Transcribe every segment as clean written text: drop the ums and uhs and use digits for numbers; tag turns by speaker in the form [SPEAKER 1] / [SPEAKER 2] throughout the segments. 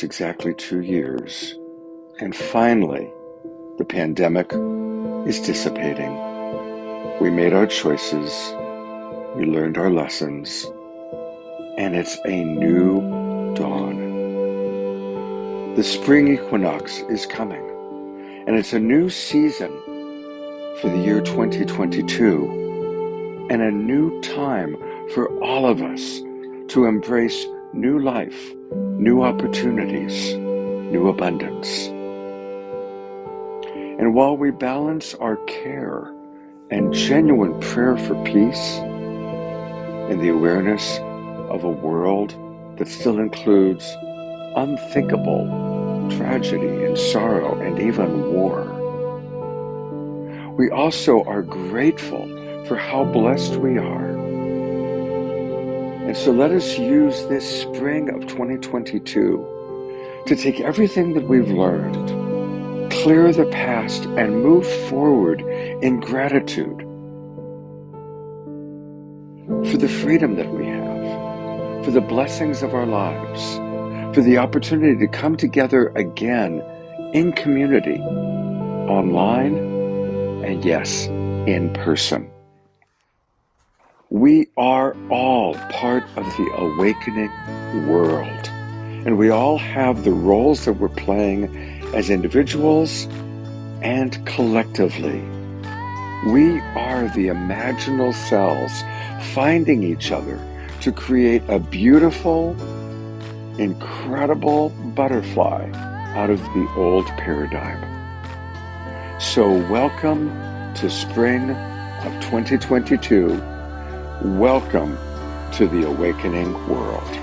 [SPEAKER 1] exactly 2 years, and finally, the pandemic is dissipating. We made our choices, we learned our lessons, and it's a new dawn. The spring equinox is coming, and it's a new season for the year 2022, and a new time for all of us to embrace new life, new opportunities, new abundance. And while we balance our care and genuine prayer for peace in the awareness of a world that still includes unthinkable tragedy and sorrow and even war, we also are grateful for how blessed we are. And so let us use this spring of 2022 to take everything that we've learned, clear the past, and move forward in gratitude for the freedom that we have, for the blessings of our lives, for the opportunity to come together again in community, online, and yes, in person. We are all part of the awakening world, and we all have the roles that we're playing as individuals and collectively. We are the imaginal cells finding each other to create a beautiful, incredible butterfly out of the old paradigm. So welcome to spring of 2022. Welcome to the awakening world.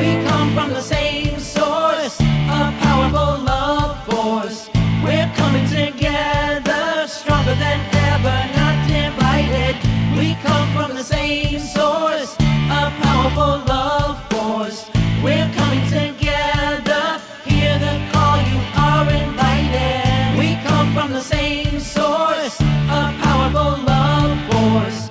[SPEAKER 2] We come from the same source, a powerful love force. We're coming together, stronger than ever, not divided. We come from the same source, a powerful love force. We're coming together, hear the call, you are invited. We come from the same source, a powerful love force.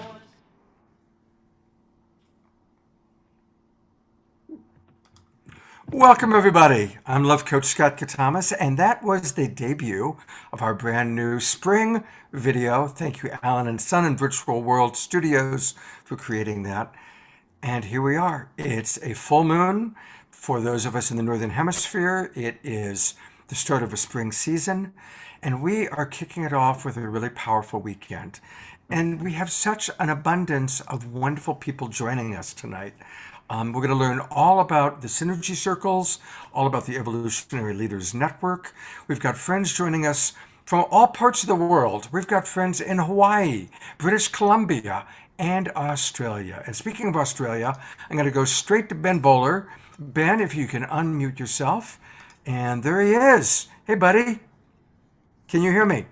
[SPEAKER 3] Welcome, everybody. I'm Love Coach Scott Katamas, and that was the debut of our brand new spring video. Thank you, Alan and Son and Virtual World Studios, for creating that. And here we are. It's a full moon for those of us in the Northern Hemisphere. It is the start of a spring season, and we are kicking it off with a really powerful weekend. And we have such an abundance of wonderful people joining us tonight. We're going to learn all about the synergy circles, all about the Evolutionary Leaders Network. We've got friends joining us from all parts of the world. We've got friends in Hawaii, British Columbia, and Australia. And speaking of Australia, I'm going to go straight to Ben Bowler. Ben, if you can unmute yourself. And there he is. Hey, buddy. Can you hear me?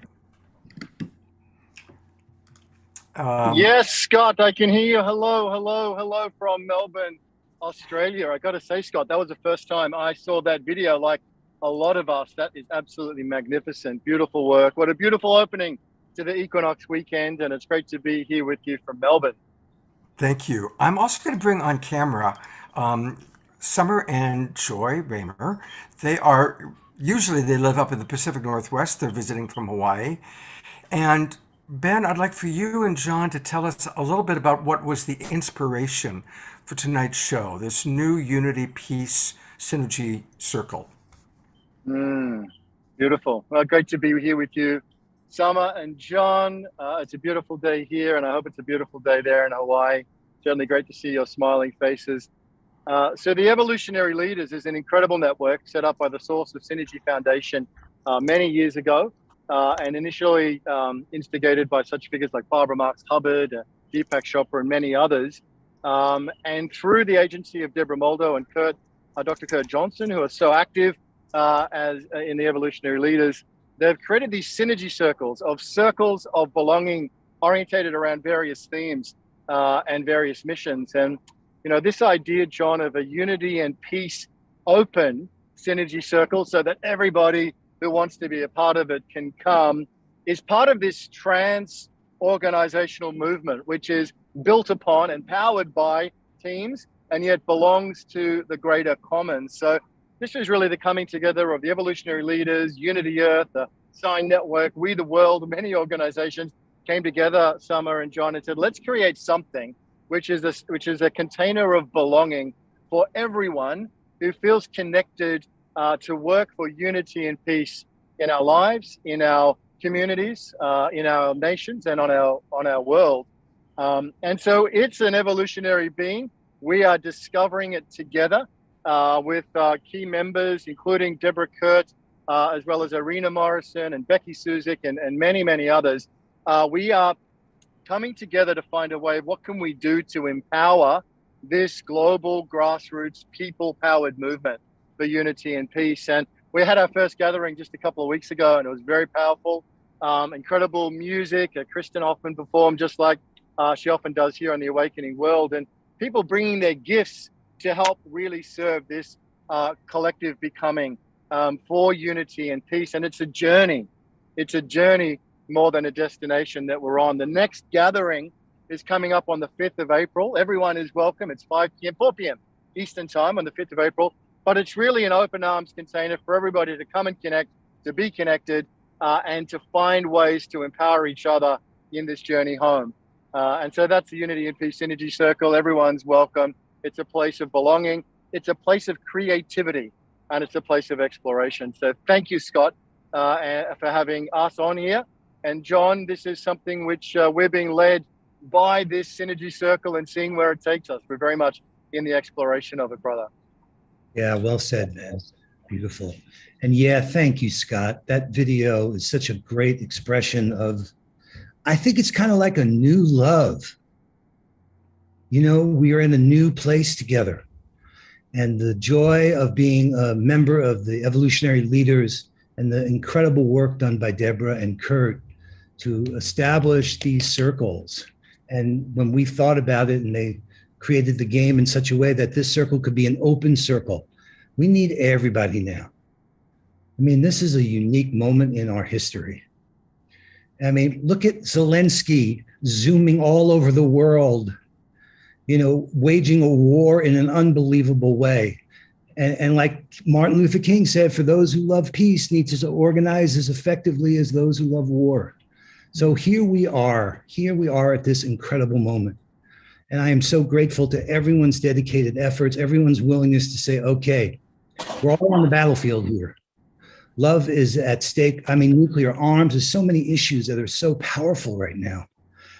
[SPEAKER 4] Yes, Scott, I can hear you. Hello from Melbourne, Australia. I got to say, Scott, that was the first time I saw that video. Like a lot of us, that is absolutely magnificent. Beautiful work. What a beautiful opening to the Equinox weekend. And it's great to be here with you from Melbourne.
[SPEAKER 3] Thank you. I'm also going to bring on camera Sommer and Joy Raymer. They live up in the Pacific Northwest. They're visiting from Hawaii. And Ben, I'd like for you and John to tell us a little bit about what was the inspiration for tonight's show, this new Unity Peace Synergy Circle.
[SPEAKER 4] Beautiful. Well, great to be here with you, Sommer and John. It's a beautiful day here, and I hope it's a beautiful day there in Hawaii. Certainly great to see your smiling faces. So the Evolutionary Leaders is an incredible network set up by the Source of Synergy Foundation many years ago. And initially instigated by such figures like Barbara Marx Hubbard, Deepak Chopra, and many others. And through the agency of Deborah Moldow and Dr. Kurt Johnson, who are so active in the Evolutionary Leaders, they've created these synergy circles of belonging orientated around various themes and various missions. And, you know, this idea, John, of a unity and peace open synergy circle so that everybody who wants to be a part of it can come, is part of this trans-organizational movement, which is built upon and powered by teams, and yet belongs to the greater commons. So this is really the coming together of the Evolutionary Leaders, Unity Earth, the Sign Network, We the World. Many organizations came together, Sommer and John, and said, let's create something which is a container of belonging for everyone who feels connected to work for unity and peace in our lives, in our communities, in our nations, and on our world. And so it's an evolutionary being. We are discovering it together with key members, including Deborah Kurt, as well as Irina Morrison and Becky Suzik and many, many others. We are coming together to find a way of what can we do to empower this global grassroots people-powered movement for unity and peace. And we had our first gathering just a couple of weeks ago, and it was very powerful. Incredible music. Kristen often performed just like she often does here on the Awakening World, and people bringing their gifts to help really serve this collective becoming for unity and peace. And it's a journey. It's a journey more than a destination that we're on. The next gathering is coming up on the 5th of April. Everyone is welcome. It's 4 p.m. Eastern time on the 5th of April. But it's really an open arms container for everybody to come and connect, to be connected, and to find ways to empower each other in this journey home. And so that's the Unity and Peace Synergy Circle. Everyone's welcome. It's a place of belonging. It's a place of creativity, and it's a place of exploration. So thank you, Scott, for having us on here. And John, this is something which we're being led by this Synergy Circle and seeing where it takes us. We're very much in the exploration of it, brother.
[SPEAKER 5] Yeah, well said, man. Beautiful. And yeah, thank you, Scott. That video is such a great expression of, I think it's kind of like a new love. You know, we are in a new place together. And the joy of being a member of the Evolutionary Leaders and the incredible work done by Deborah and Kurt to establish these circles. And when we thought about it and they created the game in such a way that this circle could be an open circle, we need everybody now. I mean, this is a unique moment in our history. I mean, look at Zelensky zooming all over the world, you know, waging a war in an unbelievable way. And like Martin Luther King said, for those who love peace need to organize as effectively as those who love war. So here we are at this incredible moment. And I am so grateful to everyone's dedicated efforts, everyone's willingness to say, okay, we're all on the battlefield here. Love is at stake. I mean, nuclear arms, there's so many issues that are so powerful right now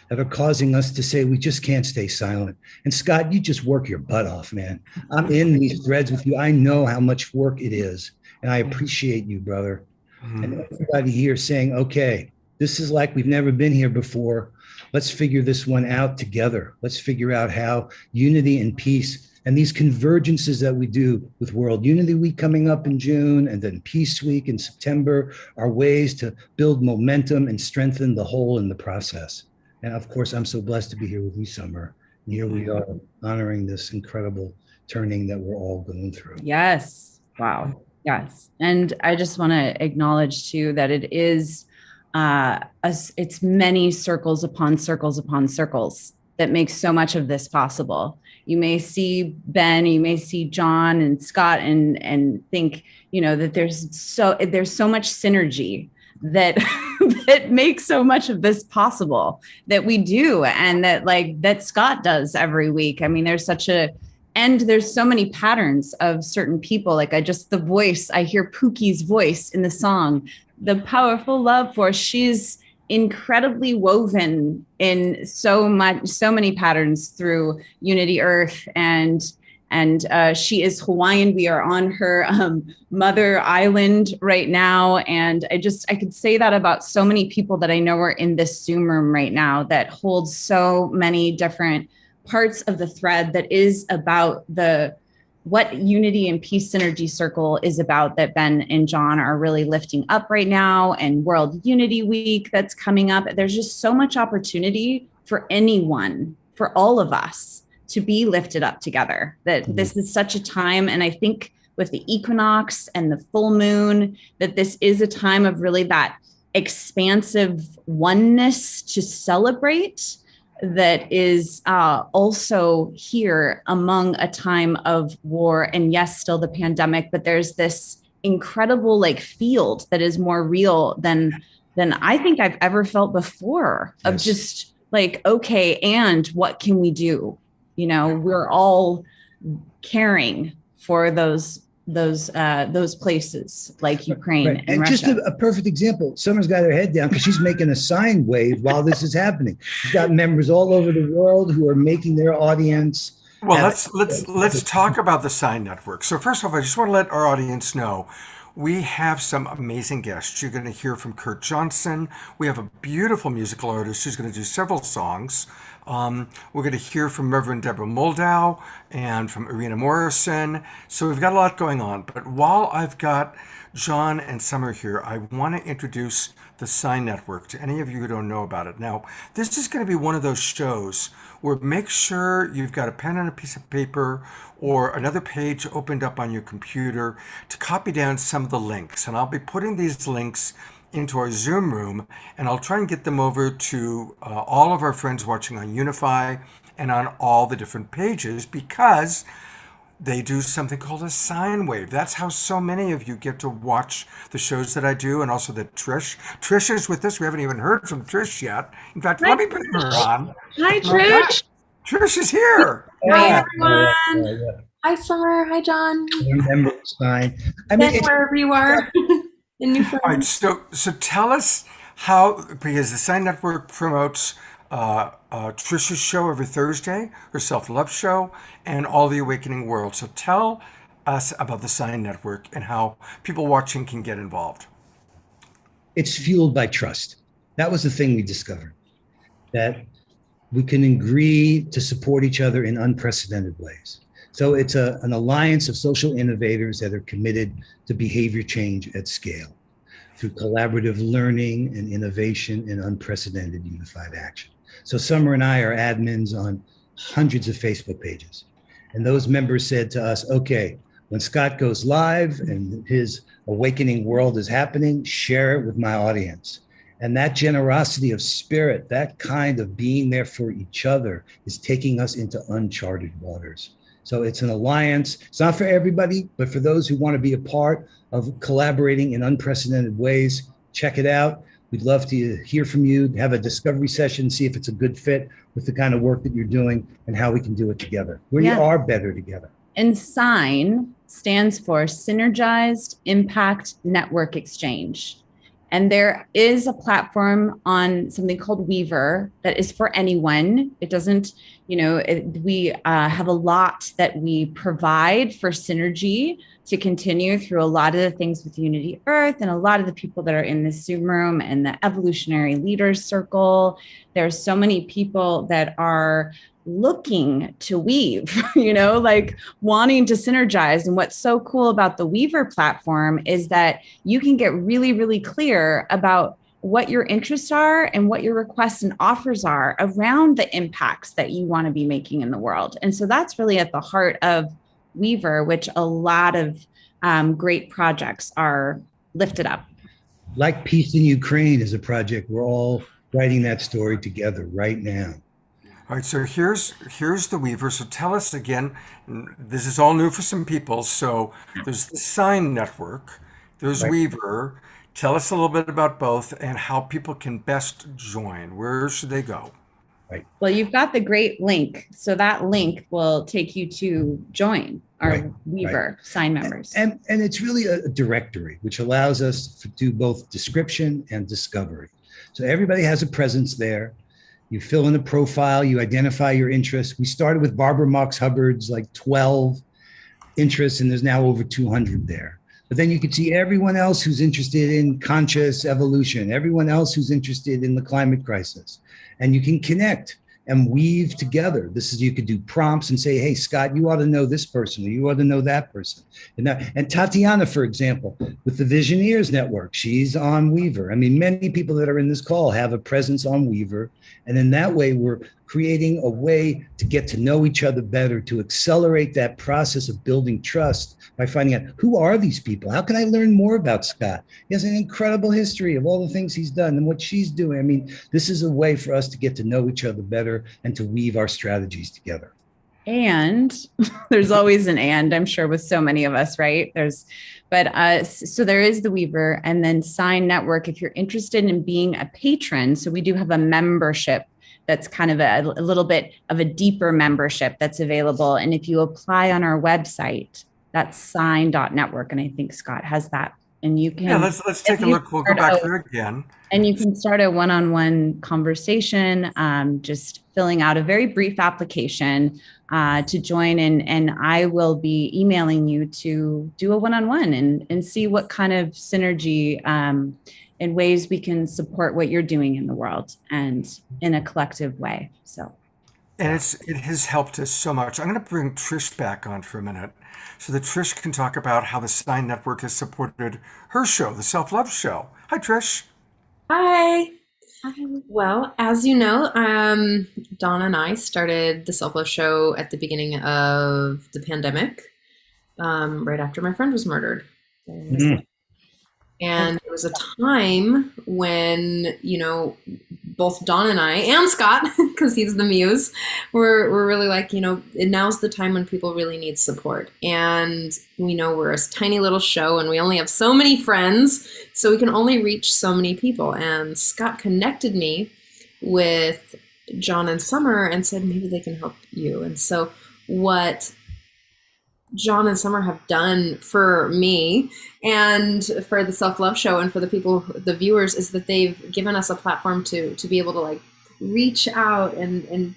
[SPEAKER 5] that are causing us to say we just can't stay silent. And Scott, you just work your butt off, man. I'm in these threads with you. I know how much work it is. And I appreciate you, brother. And everybody here saying, okay, this is like we've never been here before. Let's figure this one out together. Let's figure out how unity and peace and these convergences that we do with World Unity Week coming up in June and then Peace Week in September are ways to build momentum and strengthen the whole in the process. And of course, I'm so blessed to be here with you, Sommer. And here we are honoring this incredible turning that we're all going through.
[SPEAKER 6] Yes. Wow. Yes. And I just want to acknowledge too that it is it's many circles upon circles upon circles that makes so much of this possible. You may see Ben, you may see John and Scott and think, you know, that there's so much synergy that that makes so much of this possible that we do and that Scott does every week. I mean, there's so many patterns of certain people. Like the voice, I hear Pookie's voice in the song, the powerful love force. She's incredibly woven in so many patterns through Unity Earth and she is Hawaiian. We are on her mother island right now. And I could say that about so many people that I know are in this Zoom room right now that hold so many different parts of the thread that is about what Unity and Peace Synergy Circle is about, that Ben and John are really lifting up right now, and World Unity Week that's coming up. There's just so much opportunity for anyone, for all of us, to be lifted up together, that this is such a time. And I think with the equinox and the full moon, that this is a time of really that expansive oneness to celebrate that is also here among a time of war and yes, still the pandemic, but there's this incredible like field that is more real than I think I've ever felt before of just like, okay, and what can we do? You know, we're all caring for those places like Ukraine and Russia.
[SPEAKER 5] Just a perfect example. Sommer's got her head down because she's making a sine wave while this is happening. She's got members all over the world who are making their audience.
[SPEAKER 3] Well, let's talk about the Sign Network. So first off, I just want to let our audience know we have some amazing guests. You're going to hear from Kurt Johnson. We have a beautiful musical artist who's going to do several songs. We're going to hear from Reverend Deborah Moldow and from Irina Morrison. So we've got a lot going on. But while I've got John and Sommer here, I want to introduce the Sign Network to any of you who don't know about it. Now, this is going to be one of those shows where make sure you've got a pen and a piece of paper or another page opened up on your computer to copy down some of the links. And I'll be putting these links into our Zoom room, and I'll try and get them over to all of our friends watching on Unify and on all the different pages, because they do something called a sine wave. That's how so many of you get to watch the shows that I do, and also that Trish is with us. We haven't even heard from Trish yet. In fact, let me put her on.
[SPEAKER 7] Hi, Trish.
[SPEAKER 3] Trish is here.
[SPEAKER 7] Hi, everyone. Hi, Sommer. Hi, John.
[SPEAKER 5] Remember Sign. I mean,
[SPEAKER 7] wherever you are. In New
[SPEAKER 3] All right, so tell us how, because the Sign Network promotes Trish's show every Thursday, her self-love show, and All the Awakening World. So tell us about the Sign Network and how people watching can get involved.
[SPEAKER 5] It's fueled by trust. That was the thing we discovered, that we can agree to support each other in unprecedented ways. So it's an alliance of social innovators that are committed to behavior change at scale through collaborative learning and innovation and unprecedented unified action. So Sommer and I are admins on hundreds of Facebook pages. And those members said to us, okay, when Scott goes live and his awakening world is happening, share it with my audience. And that generosity of spirit, that kind of being there for each other, is taking us into uncharted waters. So it's an alliance. It's not for everybody, but for those who want to be a part of collaborating in unprecedented ways, check it out. We'd love to hear from you, have a discovery session, see if it's a good fit with the kind of work that you're doing and how we can do it together. We are better together.
[SPEAKER 6] And SIGN stands for Synergized Impact Network Exchange. And there is a platform on something called Weaver that is for anyone. It doesn't, we have a lot that we provide for synergy to continue through a lot of the things with Unity Earth and a lot of the people that are in this Zoom room and the Evolutionary Leaders Circle. There's so many people that are looking to weave, like wanting to synergize. And what's so cool about the Weaver platform is that you can get really, really clear about what your interests are and what your requests and offers are around the impacts that you want to be making in the world. And so that's really at the heart of Weaver, which a lot of great projects are lifted up.
[SPEAKER 5] Like Peace in Ukraine is a project. We're all writing that story together right now.
[SPEAKER 3] All right, so here's the Weaver. So tell us again, this is all new for some people. So there's the Sign Network, there's Weaver. Tell us a little bit about both and how people can best join. Where should they go?
[SPEAKER 5] Right.
[SPEAKER 6] Well, you've got the great link. So that link will take you to join our Weaver Sign members.
[SPEAKER 5] And it's really a directory, which allows us to do both description and discovery. So everybody has a presence there. You fill in a profile, you identify your interests. We started with Barbara Marx Hubbard's 12 interests, and there's now over 200 there. But then you can see everyone else who's interested in conscious evolution, everyone else who's interested in the climate crisis. And you can connect and weave together. You could do prompts and say, hey, Scott, you ought to know this person, or you ought to know that person. And Tatiana, for example, with the Visioneers Network. She's on Weaver. I mean, many people that are in this call have a presence on Weaver. And in that way, we're creating a way to get to know each other better, to accelerate that process of building trust by finding out, who are these people? How can I learn more about Scott? He has an incredible history of all the things he's done and what she's doing. I mean, this is a way for us to get to know each other better and to weave our strategies together.
[SPEAKER 6] And there's always an and, I'm sure, with so many of us, right? So there is the Weaver, and then Sign Network. If you're interested in being a patron, so we do have a membership that's kind of a little bit of a deeper membership that's available. And if you apply on our website, that's sign.network. And I think Scott has that. And you can,
[SPEAKER 3] let's take a look. We'll go back there again.
[SPEAKER 6] And you can start a one-on-one conversation, just filling out a very brief application to join. And I will be emailing you to do a one-on-one and see what kind of synergy and ways we can support what you're doing in the world and in a collective way.
[SPEAKER 3] And it has helped us so much. I'm going to bring Trish back on for a minute so that Trish can talk about how the Sign Network has supported her show, the Self-Love Show. Hi, Trish.
[SPEAKER 7] Hi. Well, as you know, Donna and I started the Self-Love Show at the beginning of the pandemic, right after my friend was murdered. And it was a time when, both Don and I and Scott, because he's the muse, we're really like, now's the time when people really need support. And we know we're a tiny little show and we only have so many friends, so we can only reach so many people. And Scott connected me with John and Sommer and said, maybe they can help you. And so what John and Sommer have done for me and for the Self-Love Show and for the people, the viewers, is that they've given us a platform to be able to like reach out and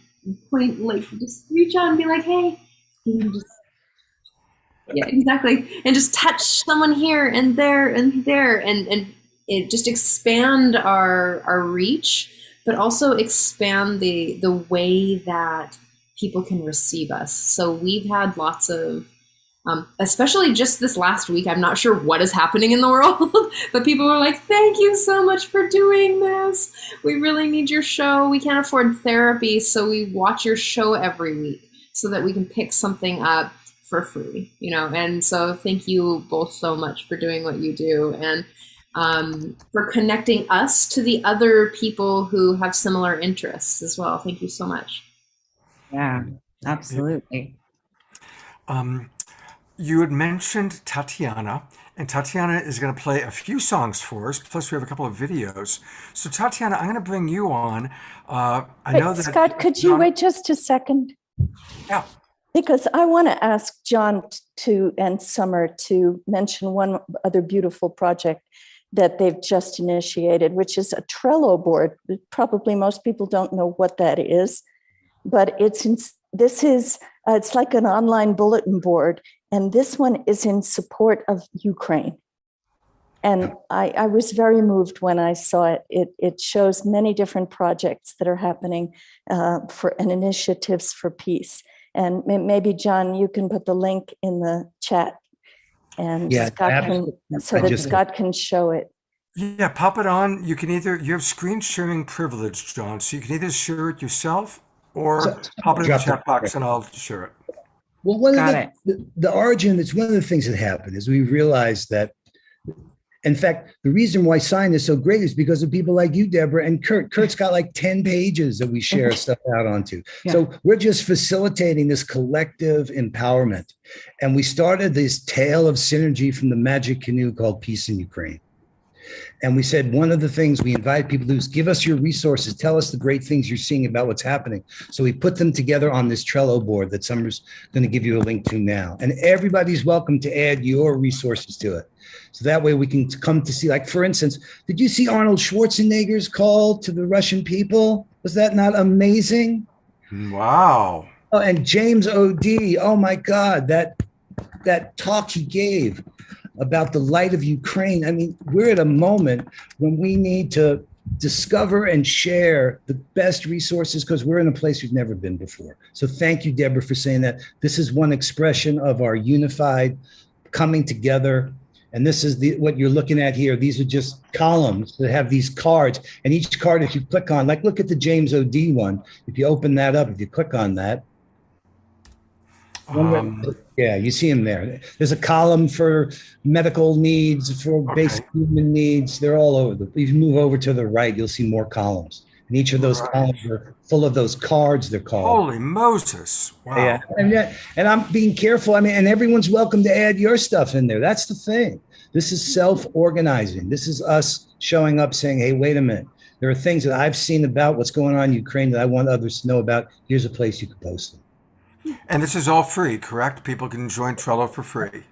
[SPEAKER 7] point, like just reach out and be like, hey, yeah, exactly. And just touch someone here and there and there and it just expand our reach, but also expand the way that people can receive us. So we've had lots of especially just this last week, I'm not sure what is happening in the world, but people were like, thank you so much for doing this. We really need your show. We can't afford therapy, so we watch your show every week so that we can pick something up for free, and so thank you both so much for doing what you do and for connecting us to the other people who have similar interests as well. Thank you so much.
[SPEAKER 6] Yeah, absolutely.
[SPEAKER 3] You had mentioned Tatiana, and Tatiana is going to play a few songs for us, plus we have a couple of videos. So Tatiana, I'm going to bring you on. I know that
[SPEAKER 8] Scott, could you wait just a second?
[SPEAKER 3] Yeah.
[SPEAKER 8] Because I want to ask John and Sommer to mention one other beautiful project that they've just initiated, which is a Trello board. Probably most people don't know what that is, but it's like an online bulletin board. And this one is in support of Ukraine. And I was very moved when I saw it. It shows many different projects that are happening and initiatives for peace. And maybe, John, you can put the link in the chat and Scott can show it.
[SPEAKER 3] Yeah, pop it on. You have screen sharing privilege, John. So you can either share it yourself or pop it in the chat box and I'll share it.
[SPEAKER 5] Well, the origin, it's one of the things that happened is we realized that, in fact, the reason why Sign is so great is because of people like you, Deborah, and Kurt. Kurt's got like 10 pages that we share stuff out onto. Yeah. So we're just facilitating this collective empowerment. And we started this tale of synergy from the magic canoe called Peace in Ukraine. And we said, one of the things we invite people to do is give us your resources, tell us the great things you're seeing about what's happening. So we put them together on this Trello board that Sommer's going to give you a link to now. And everybody's welcome to add your resources to it. So that way we can come to see, like, for instance, did you see Arnold Schwarzenegger's call to the Russian people? Was that not amazing?
[SPEAKER 3] Wow.
[SPEAKER 5] Oh, and James O.D., oh my God, that talk he gave about the light of Ukraine. I mean, we're at a moment when we need to discover and share the best resources because we're in a place we've never been before. So thank you, Deborah, for saying that. This is one expression of our unified coming together And this is what you're looking at here. These are just columns that have these cards. And each card, if you click on, like look at the James O.D. one. If you open that up, if you click on that, yeah, you see them there. There's a column for medical needs, for basic human needs. They're all over. If you move over to the right, you'll see more columns. And each of those columns are full of those cards, they're called.
[SPEAKER 3] Holy Moses. Wow.
[SPEAKER 5] Yeah. And I'm being careful. I mean, and everyone's welcome to add your stuff in there. That's the thing. This is self-organizing. This is us showing up saying, hey, wait a minute. There are things that I've seen about what's going on in Ukraine that I want others to know about. Here's a place you can post them.
[SPEAKER 3] And this is all free, correct? People can join Trello for free.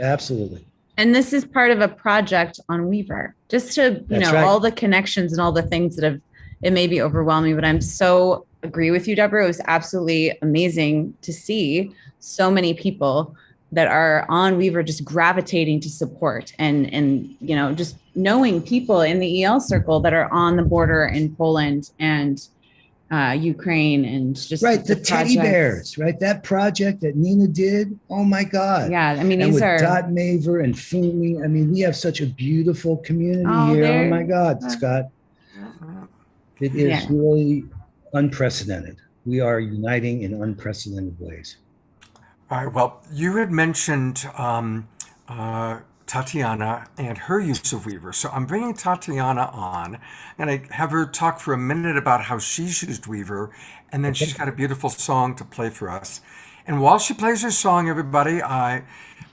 [SPEAKER 5] Absolutely.
[SPEAKER 6] And this is part of a project on Weaver, just to, all the connections and all the things that have, it may be overwhelming, but I'm so agree with you, Deborah. It was absolutely amazing to see so many people that are on Weaver just gravitating to support and just knowing people in the EL circle that are on the border in Poland and Ukraine and just
[SPEAKER 5] the teddy bears, right? That project that Nina did. Oh my God.
[SPEAKER 6] Yeah. I mean,
[SPEAKER 5] and
[SPEAKER 6] these
[SPEAKER 5] with
[SPEAKER 6] are
[SPEAKER 5] Dot Maver and Fumi. I mean, we have such a beautiful community here. Oh my God, Scott. It is really unprecedented. We are uniting in unprecedented ways.
[SPEAKER 3] All right. Well, you had mentioned Tatiana and her use of Weaver. So I'm bringing Tatiana on and I have her talk for a minute about how she's used Weaver. And then she's got a beautiful song to play for us. And while she plays her song, everybody, I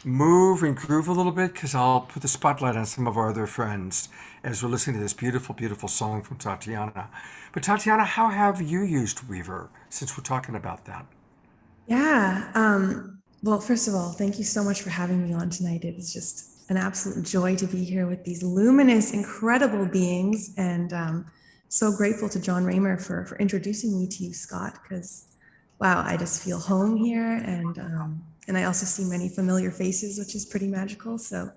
[SPEAKER 3] move and groove a little bit because I'll put the spotlight on some of our other friends as we're listening to this beautiful, beautiful song from Tatiana. But Tatiana, how have you used Weaver since we're talking about that?
[SPEAKER 9] Yeah. Well, first of all, thank you so much for having me on tonight. It is just an absolute joy to be here with these luminous, incredible beings. And so grateful to John Raymer for introducing me to you, Scott, because, wow, I just feel home here. And I also see many familiar faces, which is pretty magical. So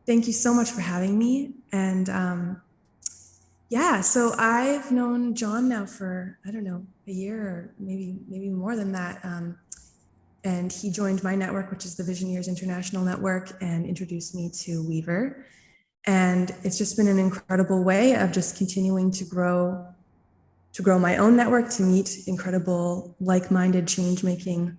[SPEAKER 9] thank you so much for having me. And so I've known John now for, I don't know, a year or maybe more than that. And he joined my network, which is the Visioneers International Network, and introduced me to Weaver. And it's just been an incredible way of just continuing to grow my own network, to meet incredible, like-minded, change-making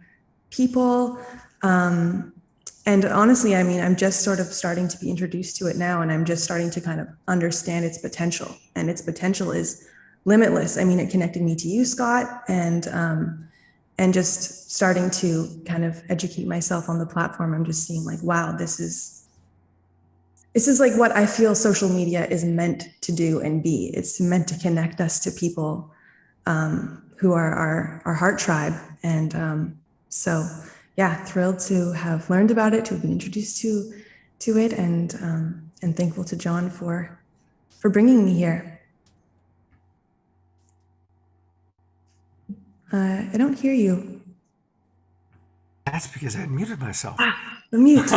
[SPEAKER 9] people. And honestly, I mean, I'm just sort of starting to be introduced to it now, and I'm just starting to kind of understand its potential. And its potential is limitless. I mean, it connected me to you, Scott, and just starting to kind of educate myself on the platform. I'm just seeing like, wow, this is like what I feel social media is meant to do and be. It's meant to connect us to people who are our heart tribe. And so thrilled to have learned about it, to have been introduced to it, and thankful to John for bringing me here. I don't hear you.
[SPEAKER 3] That's because I muted myself.
[SPEAKER 9] The mute.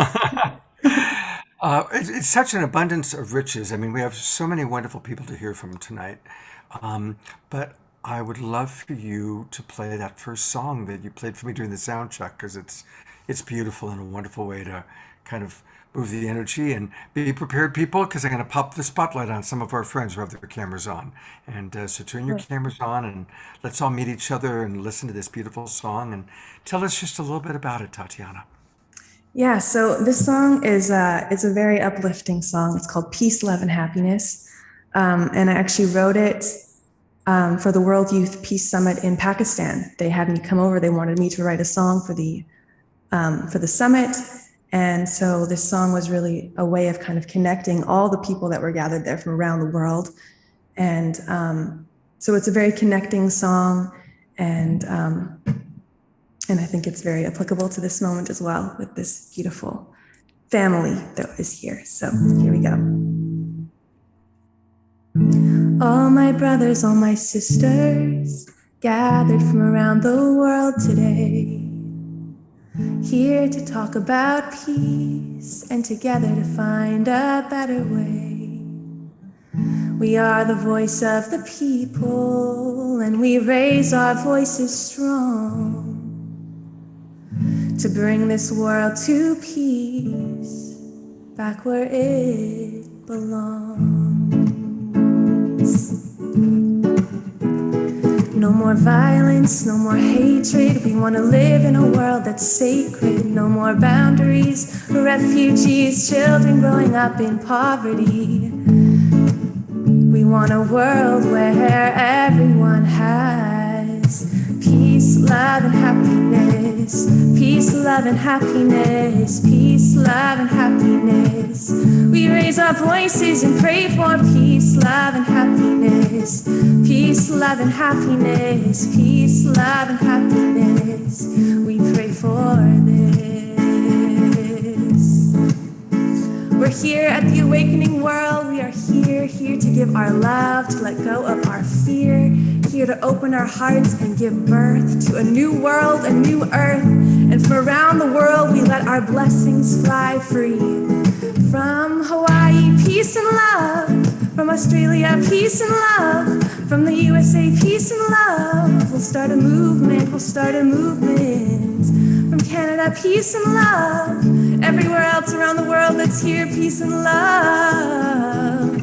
[SPEAKER 3] It's such an abundance of riches. I mean, we have so many wonderful people to hear from tonight. But I would love for you to play that first song that you played for me during the sound check, because it's beautiful and a wonderful way to kind of move the energy. And be prepared, people, because I'm going to pop the spotlight on some of our friends who have their cameras on. And so turn your cameras on and let's all meet each other and listen to this beautiful song. And tell us just a little bit about it, Tatiana.
[SPEAKER 9] Yeah, so this song is it's a very uplifting song. It's called Peace, Love, and Happiness. And I actually wrote it for the World Youth Peace Summit in Pakistan. They had me come over. They wanted me to write a song for the summit. And so this song was really a way of kind of connecting all the people that were gathered there from around the world. And so it's a very connecting song. And I think it's very applicable to this moment as well, with this beautiful family that is here. So here we go. All my brothers, all my sisters, gathered from around the world today, here to talk about peace and together to find a better way. We are the voice of the people, and we raise our voices strong to bring this world to peace. back where it belongs. No more violence, no more hatred. We want to live in a world that's sacred. No more boundaries, refugees, children growing up in poverty. We want a world where everyone has peace, love, and happiness. Peace, love, and happiness. Peace, love, and happiness. We raise our voices and pray for peace, love, and happiness. Peace, love, and happiness. Peace, love, and happiness. We pray for this. We're here at the Awakening World. We are here to give our love, to let go of our fear, here to open our hearts and give birth to a new world, a new earth. And from around the world, we let our blessings fly free. From Hawaii, peace and love. From Australia, peace and love. From the USA, peace and love. We'll start a movement, we'll start a movement. From Canada, peace and love. Everywhere else around the world that's here, peace and love.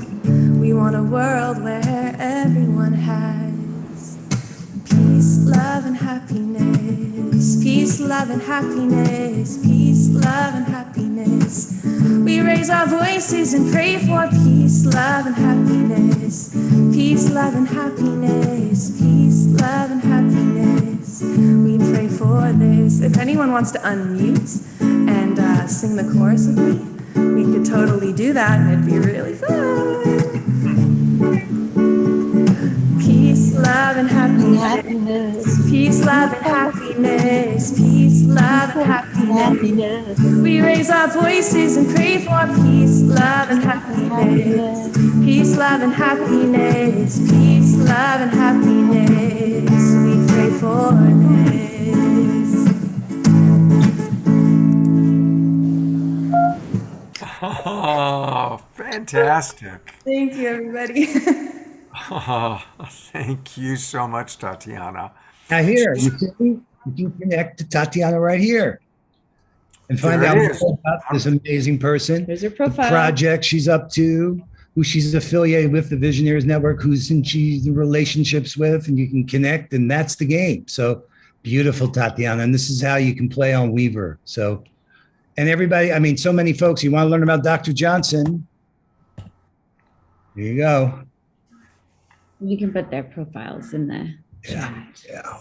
[SPEAKER 9] We want a world where everyone has peace, love, and happiness. Peace, love, and happiness. Peace, love, and happiness. We raise our voices and pray for peace, love, and happiness. Peace, love, and happiness. Peace, love, and happiness. We pray for this. If anyone wants to unmute and sing the chorus with me, we could totally do that, and it'd be really fun. Peace, love, and happiness. Peace, love, and happiness. Peace, love, and happiness. We raise our voices and pray for peace, love, and happiness. Peace, love, and happiness. Peace, love, and happiness. We pray for this.
[SPEAKER 3] Oh, fantastic.
[SPEAKER 9] Thank you, everybody.
[SPEAKER 3] Oh, thank you so much, Tatiana.
[SPEAKER 5] Now here, you can connect to Tatiana right here and find
[SPEAKER 3] There
[SPEAKER 5] out
[SPEAKER 3] it
[SPEAKER 5] more
[SPEAKER 3] is.
[SPEAKER 5] about this amazing person,
[SPEAKER 6] There's her
[SPEAKER 5] the
[SPEAKER 6] profile.
[SPEAKER 5] project she's up to, who she's affiliated with, the Visionaries Network, who's in she's in relationships with, and you can connect, and that's the game. So beautiful, Tatiana. And this is how you can play on Weaver. So, and everybody, I mean, so many folks, you want to learn about Dr. Johnson. Here you go.
[SPEAKER 6] You can put their profiles in the chat.
[SPEAKER 5] Yeah.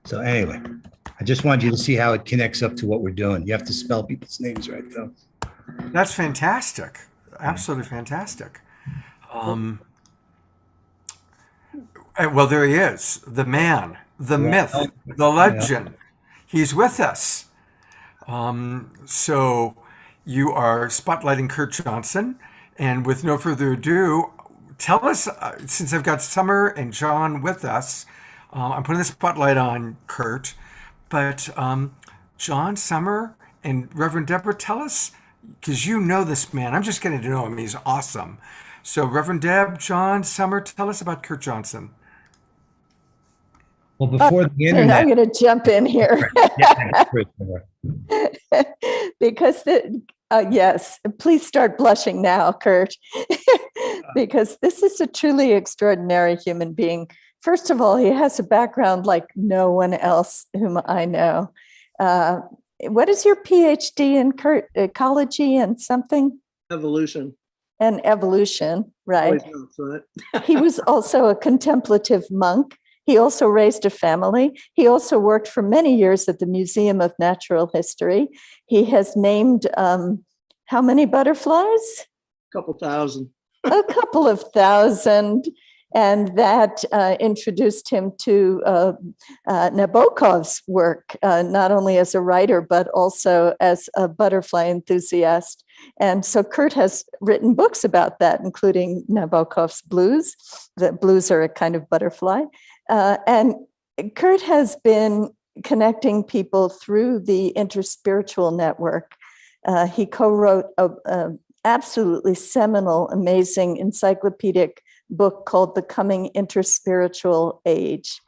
[SPEAKER 5] So anyway, I just wanted you to see how it connects up to what we're doing. You have to spell people's names right, though.
[SPEAKER 3] That's fantastic. Absolutely fantastic. Well, there he is, the man, the myth, the legend. He's with us. So you are spotlighting Kurt Johnson. And with no further ado, tell us, since I've got Sommer and John with us, I'm putting the spotlight on Kurt, but John, Sommer, and Reverend Deborah, tell us, because you know this man. I'm just getting to know him. He's awesome. So Reverend Deb, John, Sommer, tell us about Kurt Johnson.
[SPEAKER 5] Well, before the
[SPEAKER 8] I'm
[SPEAKER 5] internet,
[SPEAKER 8] going to jump in here because yes, please start blushing now, Kurt, because this is a truly extraordinary human being. First of all, he has a background like no one else whom I know. What is your PhD in, Kurt? Ecology and something?
[SPEAKER 10] Evolution.
[SPEAKER 8] And evolution, right?
[SPEAKER 10] Always knows that.
[SPEAKER 8] He was also a contemplative monk. He also raised a family. He also worked for many years at the Museum of Natural History. He has named how many butterflies?
[SPEAKER 10] Couple thousand.
[SPEAKER 8] A couple of thousand. And that introduced him to Nabokov's work, not only as a writer, but also as a butterfly enthusiast. And so Kurt has written books about that, including Nabokov's blues. The blues are a kind of butterfly. And Kurt has been connecting people through the Interspiritual Network. He co-wrote an absolutely seminal, amazing encyclopedic book called The Coming Interspiritual Age.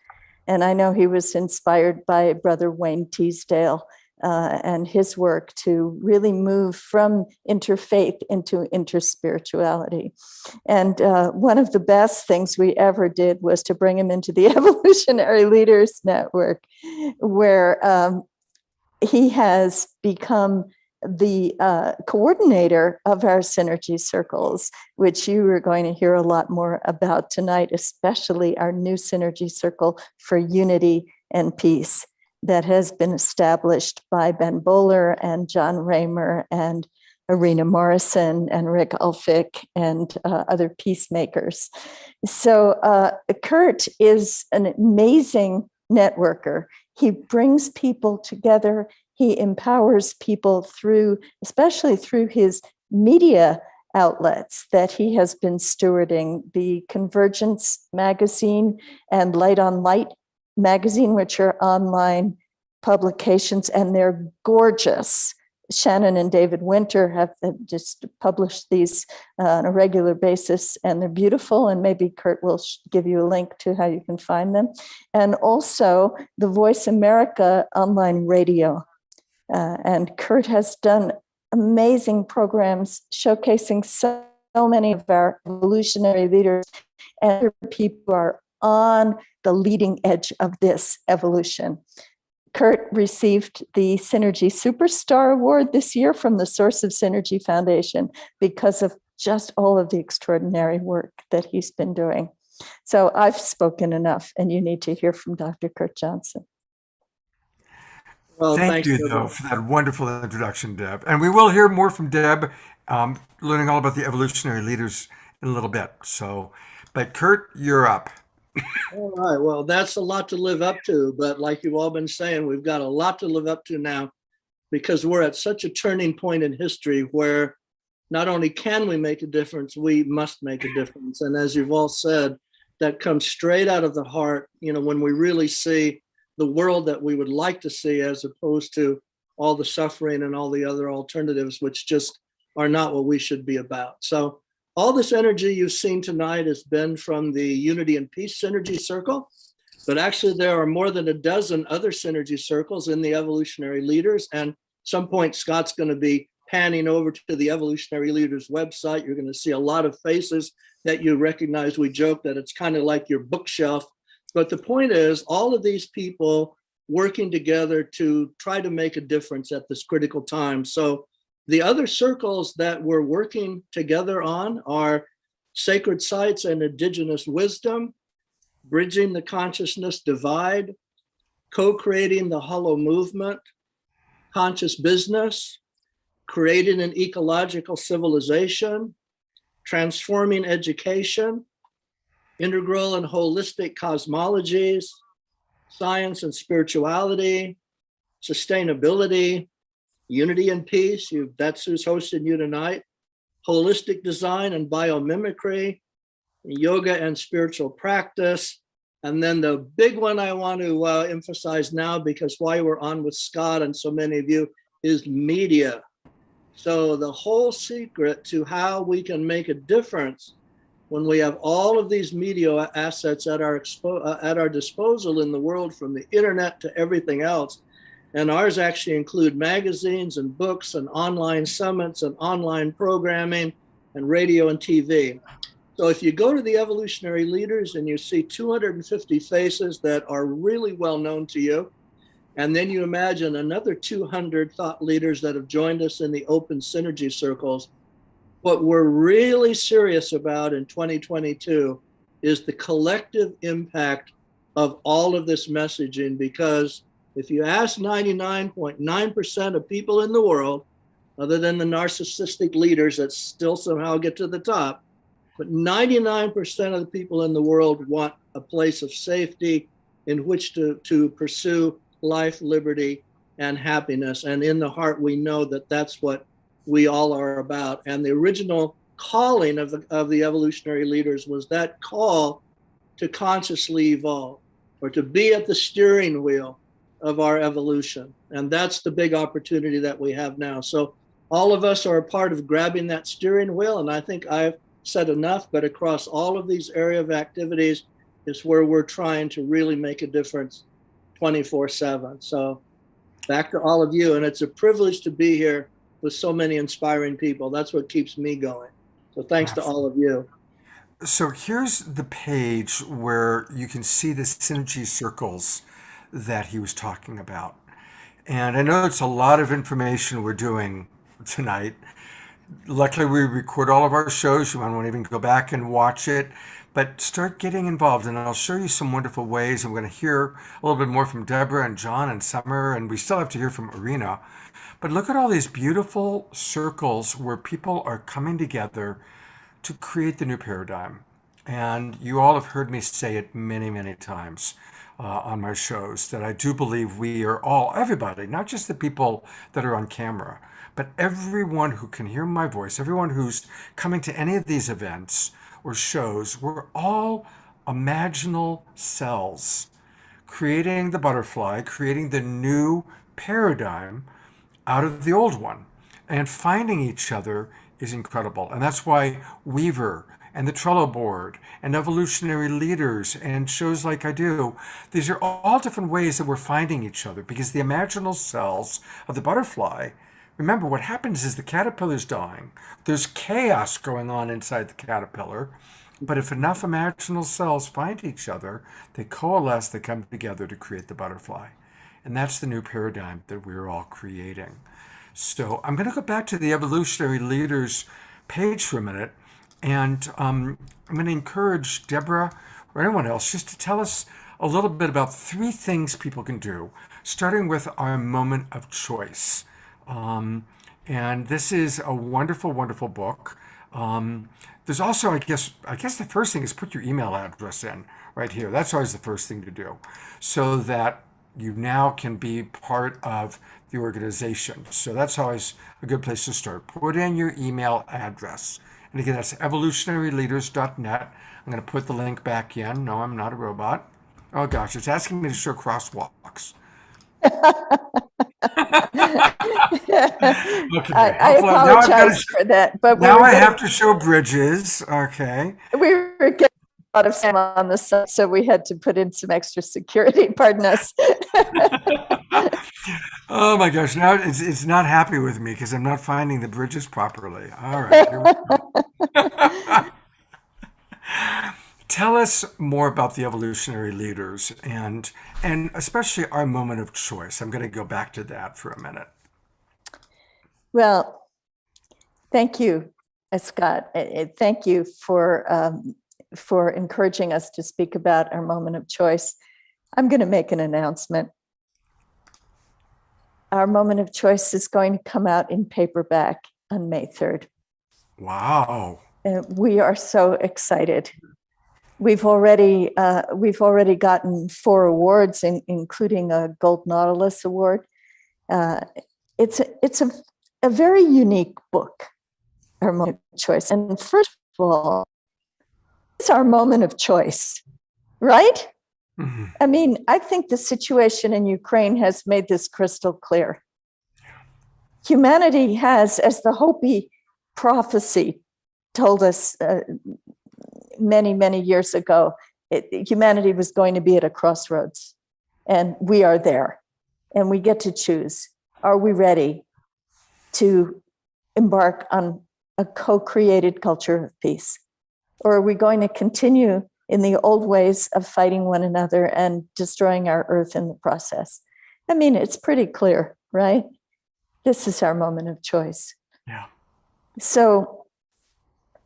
[SPEAKER 8] And I know he was inspired by Brother Wayne Teasdale and his work to really move from interfaith into interspirituality. And one of the best things we ever did was to bring him into the Evolutionary Leaders Network, where he has become the coordinator of our synergy circles, which you are going to hear a lot more about tonight, especially our new synergy circle for unity and peace that has been established by Ben Bowler and John Raymer and Irina Morrison and Rick Ulfik and other peacemakers. So Kurt is an amazing networker. He brings people together. He empowers people through, especially through his media outlets that he has been stewarding, the Convergence magazine and Light on Light magazine, which are online publications, and they're gorgeous. Shannon and David Winter have just published these on a regular basis, and they're beautiful. And maybe Kurt will give you a link to how you can find them. And also the Voice America online radio. And Kurt has done amazing programs showcasing so many of our evolutionary leaders and people who are on the leading edge of this evolution. Kurt received the Synergy Superstar Award this year from the Source of Synergy Foundation because of just all of the extraordinary work that he's been doing. So I've spoken enough, and you need to hear from Dr. Kurt Johnson.
[SPEAKER 10] Well,
[SPEAKER 3] Thank
[SPEAKER 10] thanks,
[SPEAKER 3] you,
[SPEAKER 10] Deborah.
[SPEAKER 3] though, for that wonderful introduction, Deb. And we will hear more from Deb, learning all about the evolutionary leaders in a little bit. So, but Kurt, you're up.
[SPEAKER 10] All right. Well, that's a lot to live up to. But like you've all been saying, we've got a lot to live up to now because we're at such a turning point in history where not only can we make a difference, we must make a difference. And as you've all said, that comes straight out of the heart, when we really see the world that we would like to see, as opposed to all the suffering and all the other alternatives, which just are not what we should be about. So all this energy you've seen tonight has been from the Unity and Peace Synergy Circle, but actually there are more than a dozen other synergy circles in the Evolutionary Leaders. And some point, Scott's going to be panning over to the Evolutionary Leaders website. You're going to see a lot of faces that you recognize. We joke that it's kind of like your bookshelf. But the point is, all of these people working together to try to make a difference at this critical time. So the other circles that we're working together on are Sacred Sites and Indigenous Wisdom, Bridging the Consciousness Divide, Co-creating the Hollow Movement, Conscious Business, Creating an Ecological Civilization, Transforming Education, Integral and Holistic Cosmologies, Science and Spirituality, Sustainability, Unity and Peace, that's who's hosting you tonight, Holistic Design and Biomimicry, Yoga and Spiritual Practice, and then the big one I want to emphasize now, because why we're on with Scott and so many of you, is media. So the whole secret to how we can make a difference when we have all of these media assets at our disposal in the world, from the internet to everything else. And ours actually include magazines and books and online summits and online programming and radio and TV. So if you go to the Evolutionary Leaders and you see 250 faces that are really well known to you, and then you imagine another 200 thought leaders that have joined us in the open synergy circles, what we're really serious about in 2022 is the collective impact of all of this messaging. Because if you ask 99.9% of people in the world, other than the narcissistic leaders that still somehow get to the top, but 99% of the people in the world want a place of safety in which to pursue life, liberty, and happiness. And in the heart, we know that that's what we all are about. And the original calling of the Evolutionary Leaders was that call to consciously evolve, or to be at the steering wheel of our evolution. And that's the big opportunity that we have now. So all of us are a part of grabbing that steering wheel. And I think I've said enough, but across all of these area of activities is where we're trying to really make a difference 24/7. So back to all of you. And it's a privilege to be here with so many inspiring people. That's what keeps me going. So thanks to all of you.
[SPEAKER 3] So here's the page where you can see the synergy circles that he was talking about. And I know it's a lot of information we're doing tonight. Luckily, we record all of our shows. You might want to even go back and watch it, but start getting involved. And I'll show you some wonderful ways. I'm going to hear a little bit more from Deborah and John and Sommer, and we still have to hear from Irina. But look at all these beautiful circles where people are coming together to create the new paradigm. And you all have heard me say it many, many times on my shows that I do believe we are all, everybody, not just the people that are on camera, but everyone who can hear my voice, everyone who's coming to any of these events or shows, we're all imaginal cells creating the butterfly, creating the new paradigm out of the old one. And finding each other is incredible. And that's why Weaver and the Trello board and Evolutionary Leaders and shows like I do, these are all different ways that we're finding each other, because the imaginal cells of the butterfly, remember what happens is the caterpillar's dying. There's chaos going on inside the caterpillar. But if enough imaginal cells find each other, they coalesce, they come together to create the butterfly. And that's the new paradigm that we're all creating. So I'm going to go back to the Evolutionary Leaders page for a minute. And I'm going to encourage Deborah or anyone else just to tell us a little bit about 3 things people can do, starting with our moment of choice. And this is a wonderful, wonderful book. There's also, I guess the first thing is put your email address in right here. That's always the first thing to do, so that you now can be part of the organization. So that's always a good place to start. Put in your email address. And again, that's evolutionaryleaders.net. I'm going to put the link back in. No, I'm not a robot. Oh gosh, it's asking me to show crosswalks. Okay.
[SPEAKER 8] I apologize for that, but
[SPEAKER 3] now I have to show bridges. Okay.
[SPEAKER 8] We were getting a lot of Sam on the side, so we had to put in some extra security. Pardon us.
[SPEAKER 3] Oh my gosh! Now it's not happy with me because I'm not finding the bridges properly. All right. Here we go. Tell us more about the Evolutionary Leaders and especially our moment of choice. I'm going to go back to that for a minute.
[SPEAKER 8] Well, thank you, Scott. Thank you for encouraging us to speak about our moment of choice. I'm going to make an announcement. Our moment of choice is going to come out in paperback on May 3rd.
[SPEAKER 3] Wow.
[SPEAKER 8] We are so excited. We've already gotten 4 awards, including a Gold Nautilus Award. It's a very unique book, our moment of choice. And first of all, it's our moment of choice, right? Mm-hmm. I mean, I think the situation in Ukraine has made this crystal clear. Humanity has, as the Hopi prophecy told us many, many years ago, humanity was going to be at a crossroads, and we are there, and we get to choose. Are we ready to embark on a co-created culture of peace? Or are we going to continue in the old ways of fighting one another and destroying our earth in the process? I mean, it's pretty clear, right? This is our moment of choice.
[SPEAKER 3] Yeah.
[SPEAKER 8] So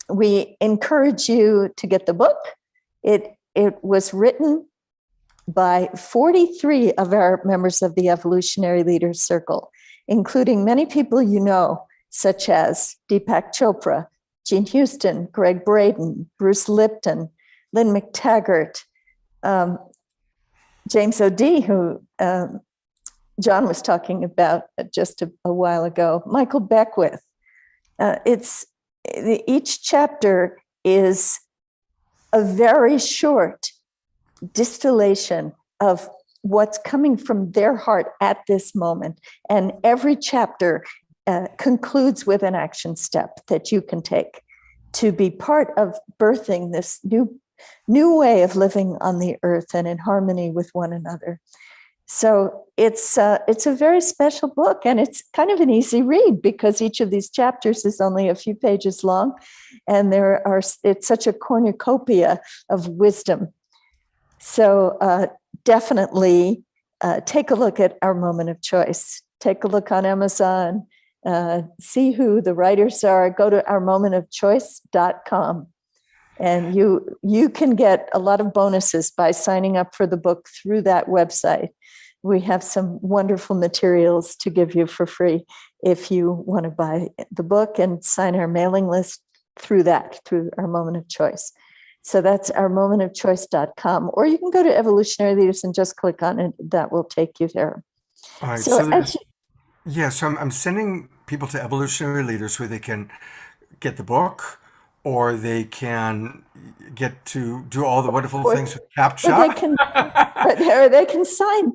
[SPEAKER 8] we encourage you to get the book. It was written by 43 of our members of the Evolutionary Leaders Circle, including many people you know, such as Deepak Chopra, Jean Houston, Greg Braden, Bruce Lipton, Lynn McTaggart, James O'Dea, who John was talking about just a while ago, Michael Beckwith. Each chapter is a very short distillation of what's coming from their heart at this moment. And every chapter concludes with an action step that you can take to be part of birthing this new way of living on the earth and in harmony with one another. So it's a very special book, and it's kind of an easy read because each of these chapters is only a few pages long, and it's such a cornucopia of wisdom. So definitely take a look at Our Moment of Choice. Take a look on Amazon, see who the writers are, go to ourmomentofchoice.com. And you can get a lot of bonuses by signing up for the book through that website. We have some wonderful materials to give you for free if you want to buy the book and sign our mailing list through Our Moment of Choice. So that's ourmomentofchoice.com, or you can go to Evolutionary Leaders and just click on it. That will take you there.
[SPEAKER 3] All right.
[SPEAKER 8] So
[SPEAKER 3] So I'm sending people to Evolutionary Leaders where they can get the book, or they can get to do all the wonderful things with CAPTCHA.
[SPEAKER 8] They can sign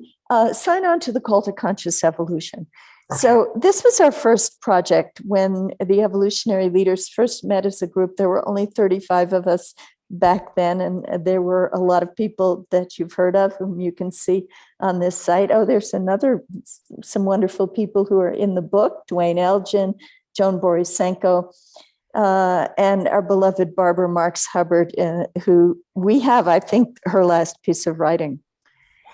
[SPEAKER 8] on to the Call to Conscious Evolution.
[SPEAKER 3] Okay.
[SPEAKER 8] So this was our first project. When the Evolutionary Leaders first met as a group, there were only 35 of us back then, and there were a lot of people that you've heard of whom you can see on this site. Oh, there's some wonderful people who are in the book: Dwayne Elgin, Joan Borisenko, and our beloved Barbara Marks Hubbard, who we have, I think, her last piece of writing.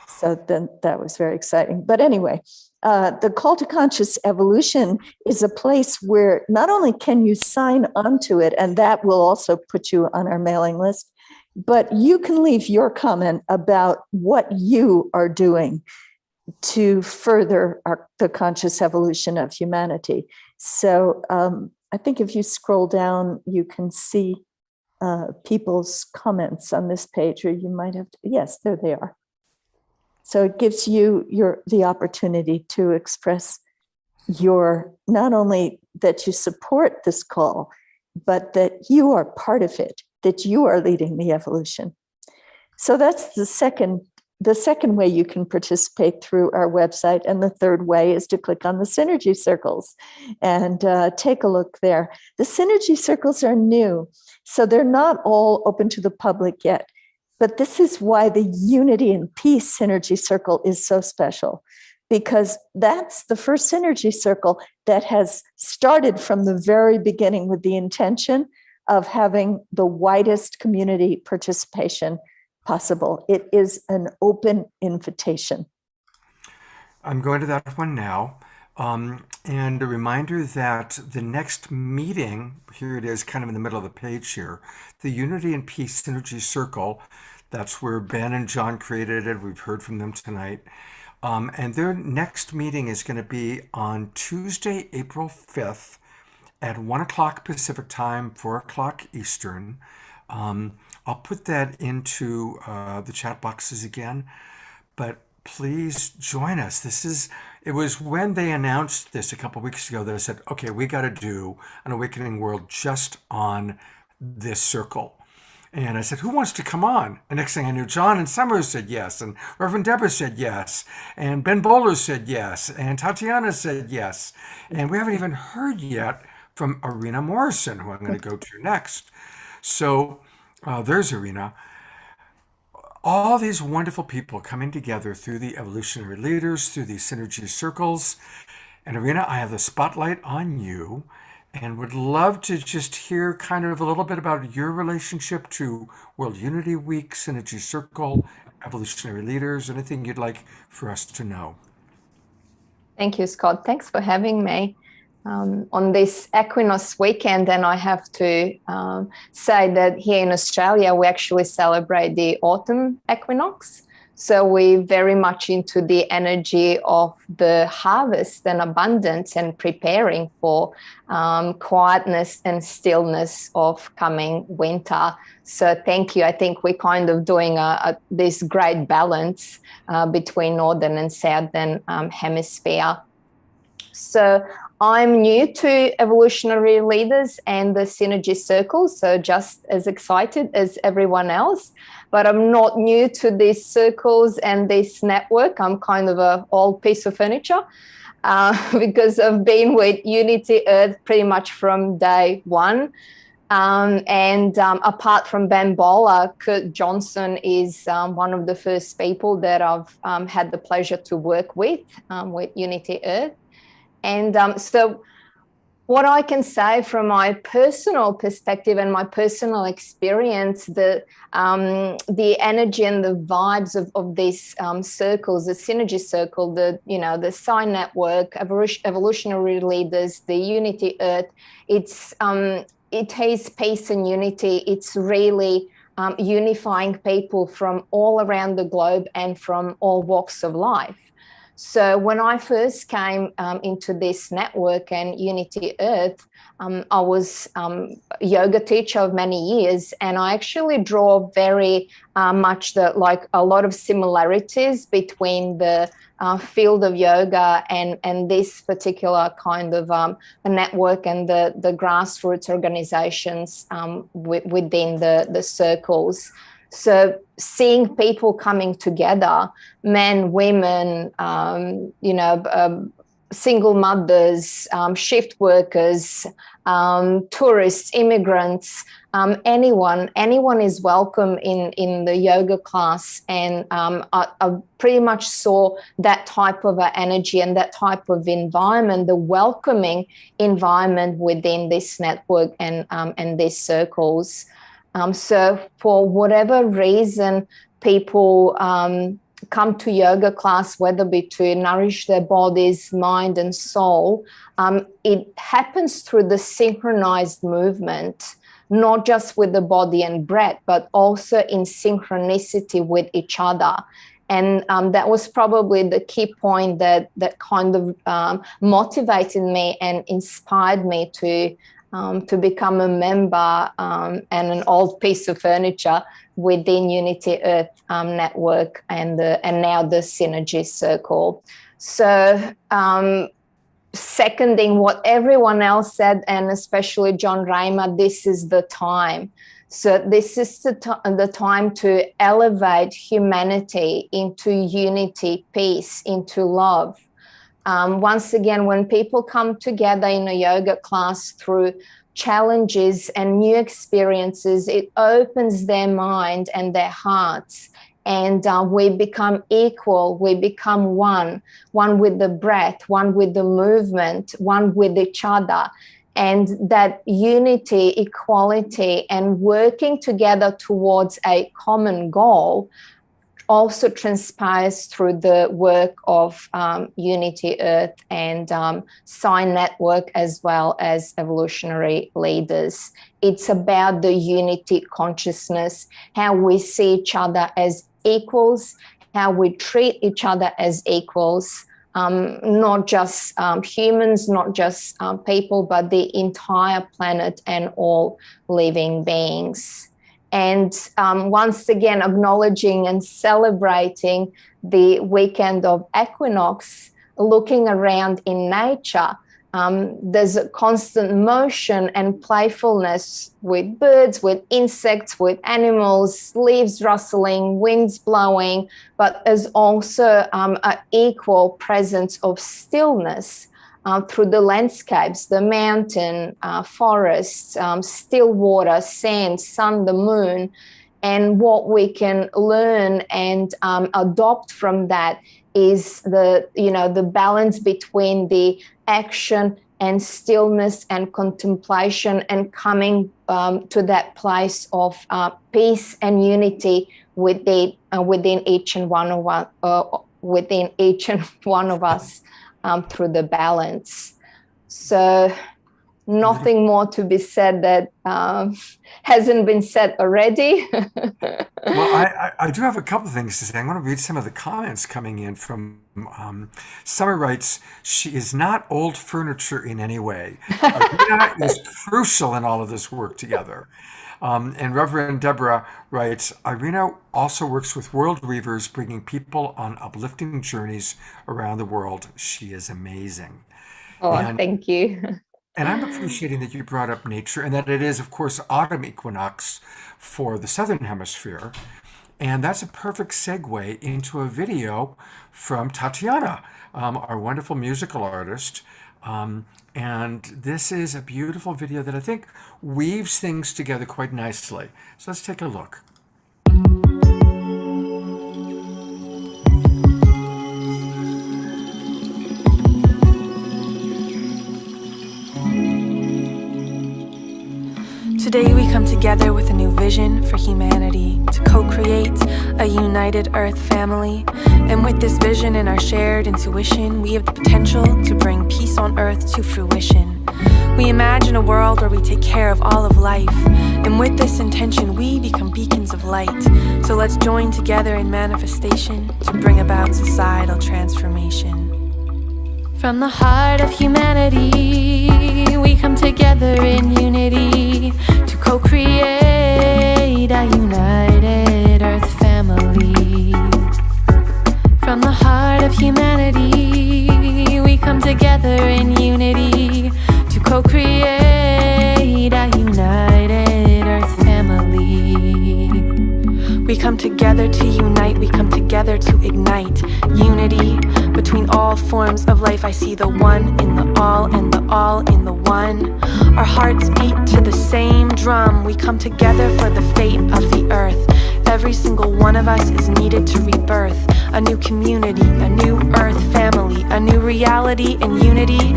[SPEAKER 8] So then that was very exciting. But anyway, the Call to Conscious Evolution is a place where not only can you sign onto it, and that will also put you on our mailing list, but you can leave your comment about what you are doing to further the conscious evolution of humanity. So I think if you scroll down, you can see people's comments on this page, or you might have to, yes, there they are. So it gives you the opportunity to express not only that you support this call, but that you are part of it, that you are leading the evolution. So that's the second way you can participate through our website. And the third way is to click on the synergy circles and take a look there. The synergy circles are new, so they're not all open to the public yet. But this is why the Unity and Peace Synergy Circle is so special, because that's the first synergy circle that has started from the very beginning with the intention of having the widest community participation possible. It is an open invitation.
[SPEAKER 3] I'm going to that one now. And a reminder that the next meeting, here it is kind of in the middle of the page here, the Unity and Peace Synergy Circle, that's where Ben and John created it. We've heard from them tonight. And their next meeting is going to be on Tuesday, April 5th at 1 o'clock Pacific time, 4 o'clock Eastern. I'll put that into the chat boxes again, but please join us. It was when they announced this a couple of weeks ago that I said, okay, we got to do an Awakening World just on this circle. And I said, who wants to come on? And next thing I knew, John and Sommer said yes, and Reverend Deborah said yes, and Ben Bowler said yes, and Tatiana said yes. And we haven't even heard yet from Irina Morrison, who I'm going to go to next. So there's Irina. All these wonderful people coming together through the Evolutionary Leaders, through these synergy circles. And Irina, I have the spotlight on you and would love to just hear kind of a little bit about your relationship to World Unity Week, Synergy Circle, Evolutionary Leaders, anything you'd like for us to know.
[SPEAKER 11] Thank you, Scott. Thanks for having me on this equinox weekend. And I have to say that here in Australia, we actually celebrate the autumn equinox. So we're very much into the energy of the harvest and abundance and preparing for quietness and stillness of coming winter. So thank you. I think we're kind of doing this great balance between northern and southern hemisphere. So I'm new to Evolutionary Leaders and the Synergy Circle, so just as excited as everyone else. But I'm not new to these circles and this network. I'm kind of an old piece of furniture because I've been with Unity Earth pretty much from day one. And apart from Bambola, Kurt Johnson is one of the first people that I've had the pleasure to work with Unity Earth. And so what I can say from my personal perspective and my personal experience, the energy and the vibes of these circles, the synergy circle, the Sign Network, Evolutionary Leaders, the Unity Earth, it has peace and unity. It's really unifying people from all around the globe and from all walks of life. So when I first came into this network and Unity Earth, I was a yoga teacher of many years, and I actually draw very much like a lot of similarities between the field of yoga and this particular kind of a network and the grassroots organizations within the circles. So seeing people coming together, men, women, single mothers, shift workers, tourists, immigrants, anyone is welcome in the yoga class. And I pretty much saw that type of energy and that type of environment, the welcoming environment within this network and these circles. So for whatever reason, people come to yoga class, whether it be to nourish their bodies, mind, and soul, it happens through the synchronized movement, not just with the body and breath, but also in synchronicity with each other. And that was probably the key point that kind of motivated me and inspired me to become a member and an old piece of furniture within Unity Earth network and now the Synergy Circle. So seconding what everyone else said, and especially John Raymer, this is the time. So this is the time to elevate humanity into unity, peace, into love. Once again, when people come together in a yoga class through challenges and new experiences, it opens their mind and their hearts, and we become equal, we become one with the breath, one with the movement, one with each other. And that unity, equality, and working together towards a common goal also transpires through the work of Unity Earth and Sign Network, as well as Evolutionary Leaders. It's about the unity consciousness, how we see each other as equals, how we treat each other as equals, not just humans, not just people, but the entire planet and all living beings. And once again, acknowledging and celebrating the weekend of equinox, looking around in nature, there's a constant motion and playfulness with birds, with insects, with animals, leaves rustling, winds blowing, but there's also an equal presence of stillness through the landscapes, the mountain, forests, still water, sand, sun, the moon. And what we can learn and adopt from that is the balance between the action and stillness and contemplation, and coming to that place of peace and unity within each and one of us. Through the balance. So nothing more to be said that hasn't been said already.
[SPEAKER 3] Well, I do have a couple of things to say. I'm going to read some of the comments coming in from Sommer writes, she is not old furniture in any way. Irina is crucial in all of this work together. And Reverend Deborah writes, Irina also works with world weavers, bringing people on uplifting journeys around the world. She is amazing.
[SPEAKER 11] Thank you.
[SPEAKER 3] And I'm appreciating that you brought up nature, and that it is, of course, autumn equinox for the Southern Hemisphere. And that's a perfect segue into a video from Tatiana, our wonderful musical artist, And this is a beautiful video that I think weaves things together quite nicely. So let's take a look.
[SPEAKER 9] Today we come together with a new vision for humanity, to co-create a united Earth family. And with this vision and our shared intuition, we have the potential to bring peace on Earth to fruition. We imagine a world where we take care of all of life, and with this intention we become beacons of light. So let's join together in manifestation to bring about societal transformation. From the heart of humanity, we come together in unity to co-create a united Earth family. From the heart of humanity, we come together in unity to co-create a united Earth family. We come together to unite, we come together to ignite unity between all forms of life. I see the one in the all and the all in the one. Our hearts beat to the same drum. We come together for the fate of the earth. Every single one of us is needed to rebirth a new community, a new Earth family, a new reality and unity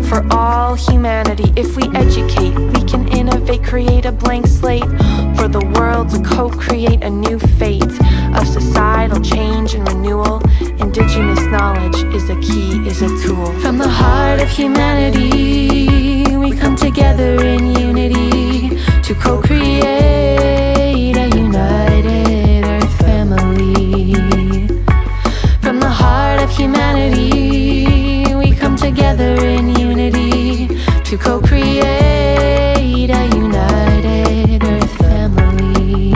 [SPEAKER 9] for all humanity. If we educate, we can innovate, create a blank slate for the world to co-create a new fate of societal change and renewal. Indigenous knowledge is a key, is a tool. From the heart of humanity, we come together in unity to co-create a united Earth family. From the heart of humanity, we come together in unity to co-create a united Earth family.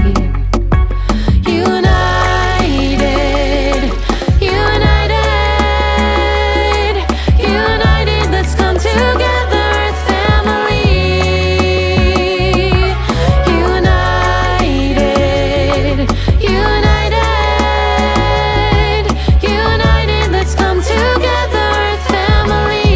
[SPEAKER 9] United, united, united, let's come together, Earth family. United, united, united, let's come together, Earth family.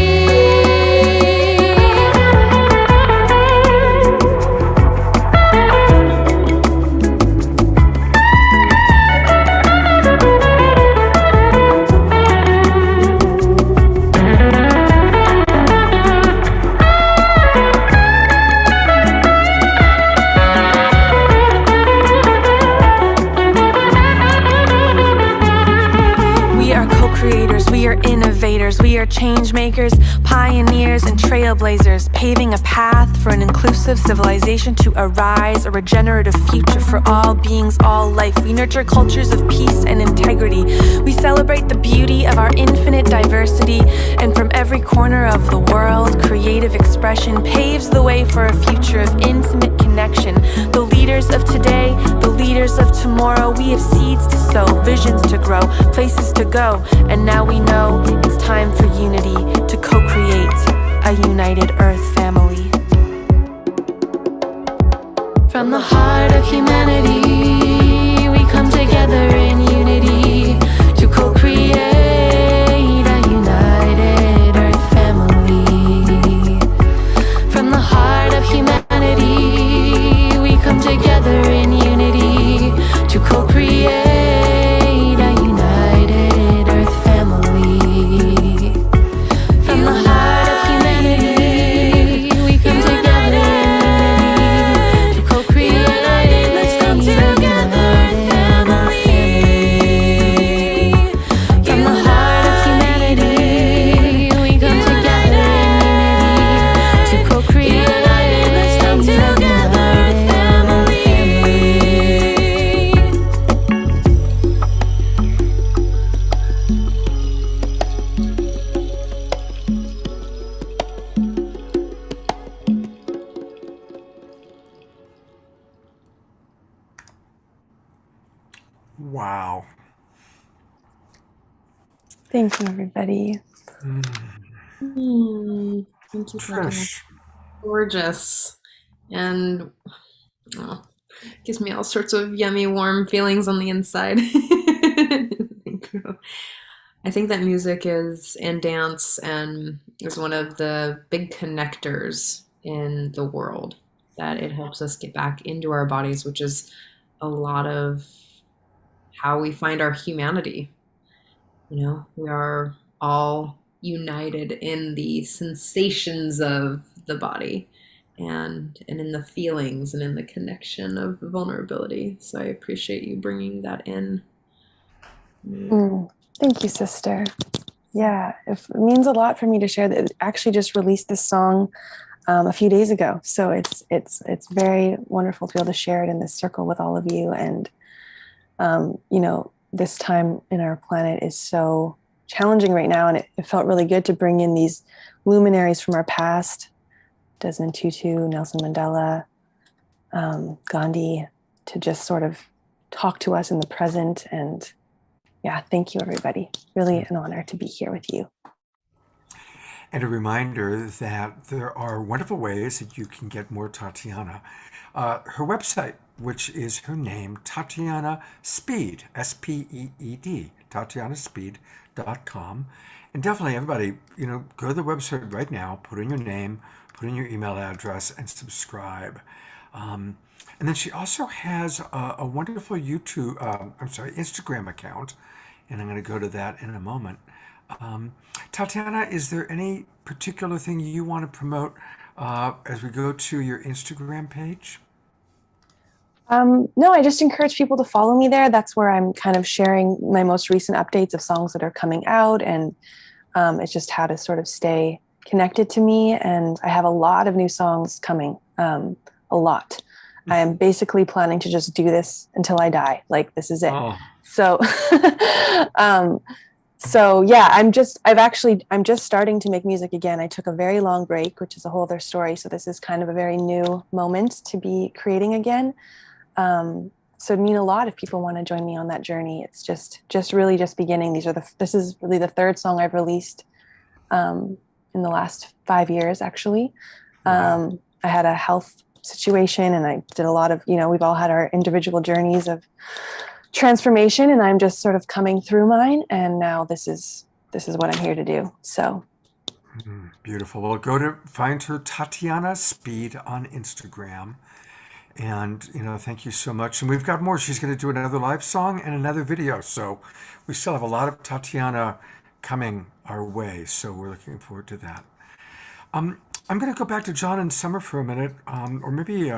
[SPEAKER 9] We are co-creators, we are innovators, we are change makers, pioneers and trailblazers, paving a path for an inclusive civilization to arise, a regenerative future for all beings, all life. We nurture cultures of peace and integrity. We celebrate the beauty of our infinite diversity, and from every corner of the world, creative expression paves the way for a future of intimate connection. The leaders of today, the leaders of tomorrow, we have seeds to sow, visions to grow, places to go, and now we know it's time for unity to co-create a united Earth family. From the heart of humanity, we come together in unity to co-create a united Earth family. From the heart of humanity, we come together in unity to co-create a united Earth family. From the heart of humanity, we come together in unity to co-create. Let's come together, Earth family. From the heart of humanity, we come together in unity to co-create. Let's come together, Earth family.
[SPEAKER 3] Wow.
[SPEAKER 9] Thank you, everybody.
[SPEAKER 7] Thank you, Tatiana.
[SPEAKER 3] Trish.
[SPEAKER 7] Gorgeous. And gives me all sorts of yummy, warm feelings on the inside. Thank you. I think that music and dance is one of the big connectors in the world, that it helps us get back into our bodies, which is a lot of how we find our humanity. We are all united in the sensations of the body and in the feelings and in the connection of vulnerability. So I appreciate you bringing that in.
[SPEAKER 12] Thank you, sister. Yeah, it means a lot for me to share that. It actually just released this song a few days ago, so it's very wonderful to be able to share it in this circle with all of you. And this time in our planet is so challenging right now, and it felt really good to bring in these luminaries from our past, Desmond Tutu, Nelson Mandela, Gandhi, to just sort of talk to us in the present. And yeah, thank you, everybody. Really an honor to be here with you.
[SPEAKER 3] And a reminder that there are wonderful ways that you can get more Tatiana. Her website, which is her name, Tatiana Speed, S-P-E-E-D, TatianaSpeed.com. And definitely, everybody, go to the website right now, put in your name, put in your email address, and subscribe. And then she also has a wonderful Instagram account, and I'm going to go to that in a moment. Tatiana, is there any particular thing you want to promote as we go to your Instagram page?
[SPEAKER 12] No, I just encourage people to follow me there. That's where I'm kind of sharing my most recent updates of songs that are coming out, and it's just how to sort of stay connected to me. And I have a lot of new songs coming, a lot. I am basically planning to just do this until I die. Like, this is it. Oh. So yeah, I'm just starting to make music again. I took a very long break, which is a whole other story. So this is kind of a very new moment to be creating again. So it'd mean a lot if people want to join me on that journey. It's just really just beginning. This is really the third song I've released in the last 5 years, actually. Wow. I had a health situation, and I did a lot of, we've all had our individual journeys of transformation, and I'm just sort of coming through mine. And now this is what I'm here to do. So
[SPEAKER 3] beautiful. Well, go to find her, Tatiana Speed, on Instagram. And, thank you so much. And we've got more. She's going to do another live song and another video. So we still have a lot of Tatiana coming our way. So we're looking forward to that. I'm going to go back to John and Sommer for a minute, or maybe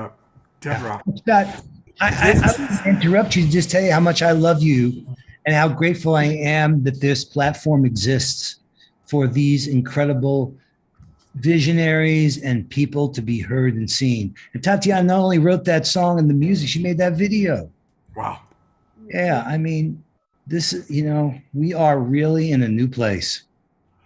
[SPEAKER 3] Deborah.
[SPEAKER 5] Scott, I want to interrupt you to just tell you how much I love you and how grateful I am that this platform exists for these incredible visionaries and people to be heard and seen. And Tatiana not only wrote that song and the music, she made that video.
[SPEAKER 3] Wow.
[SPEAKER 5] Yeah, I mean, this, we are really in a new place.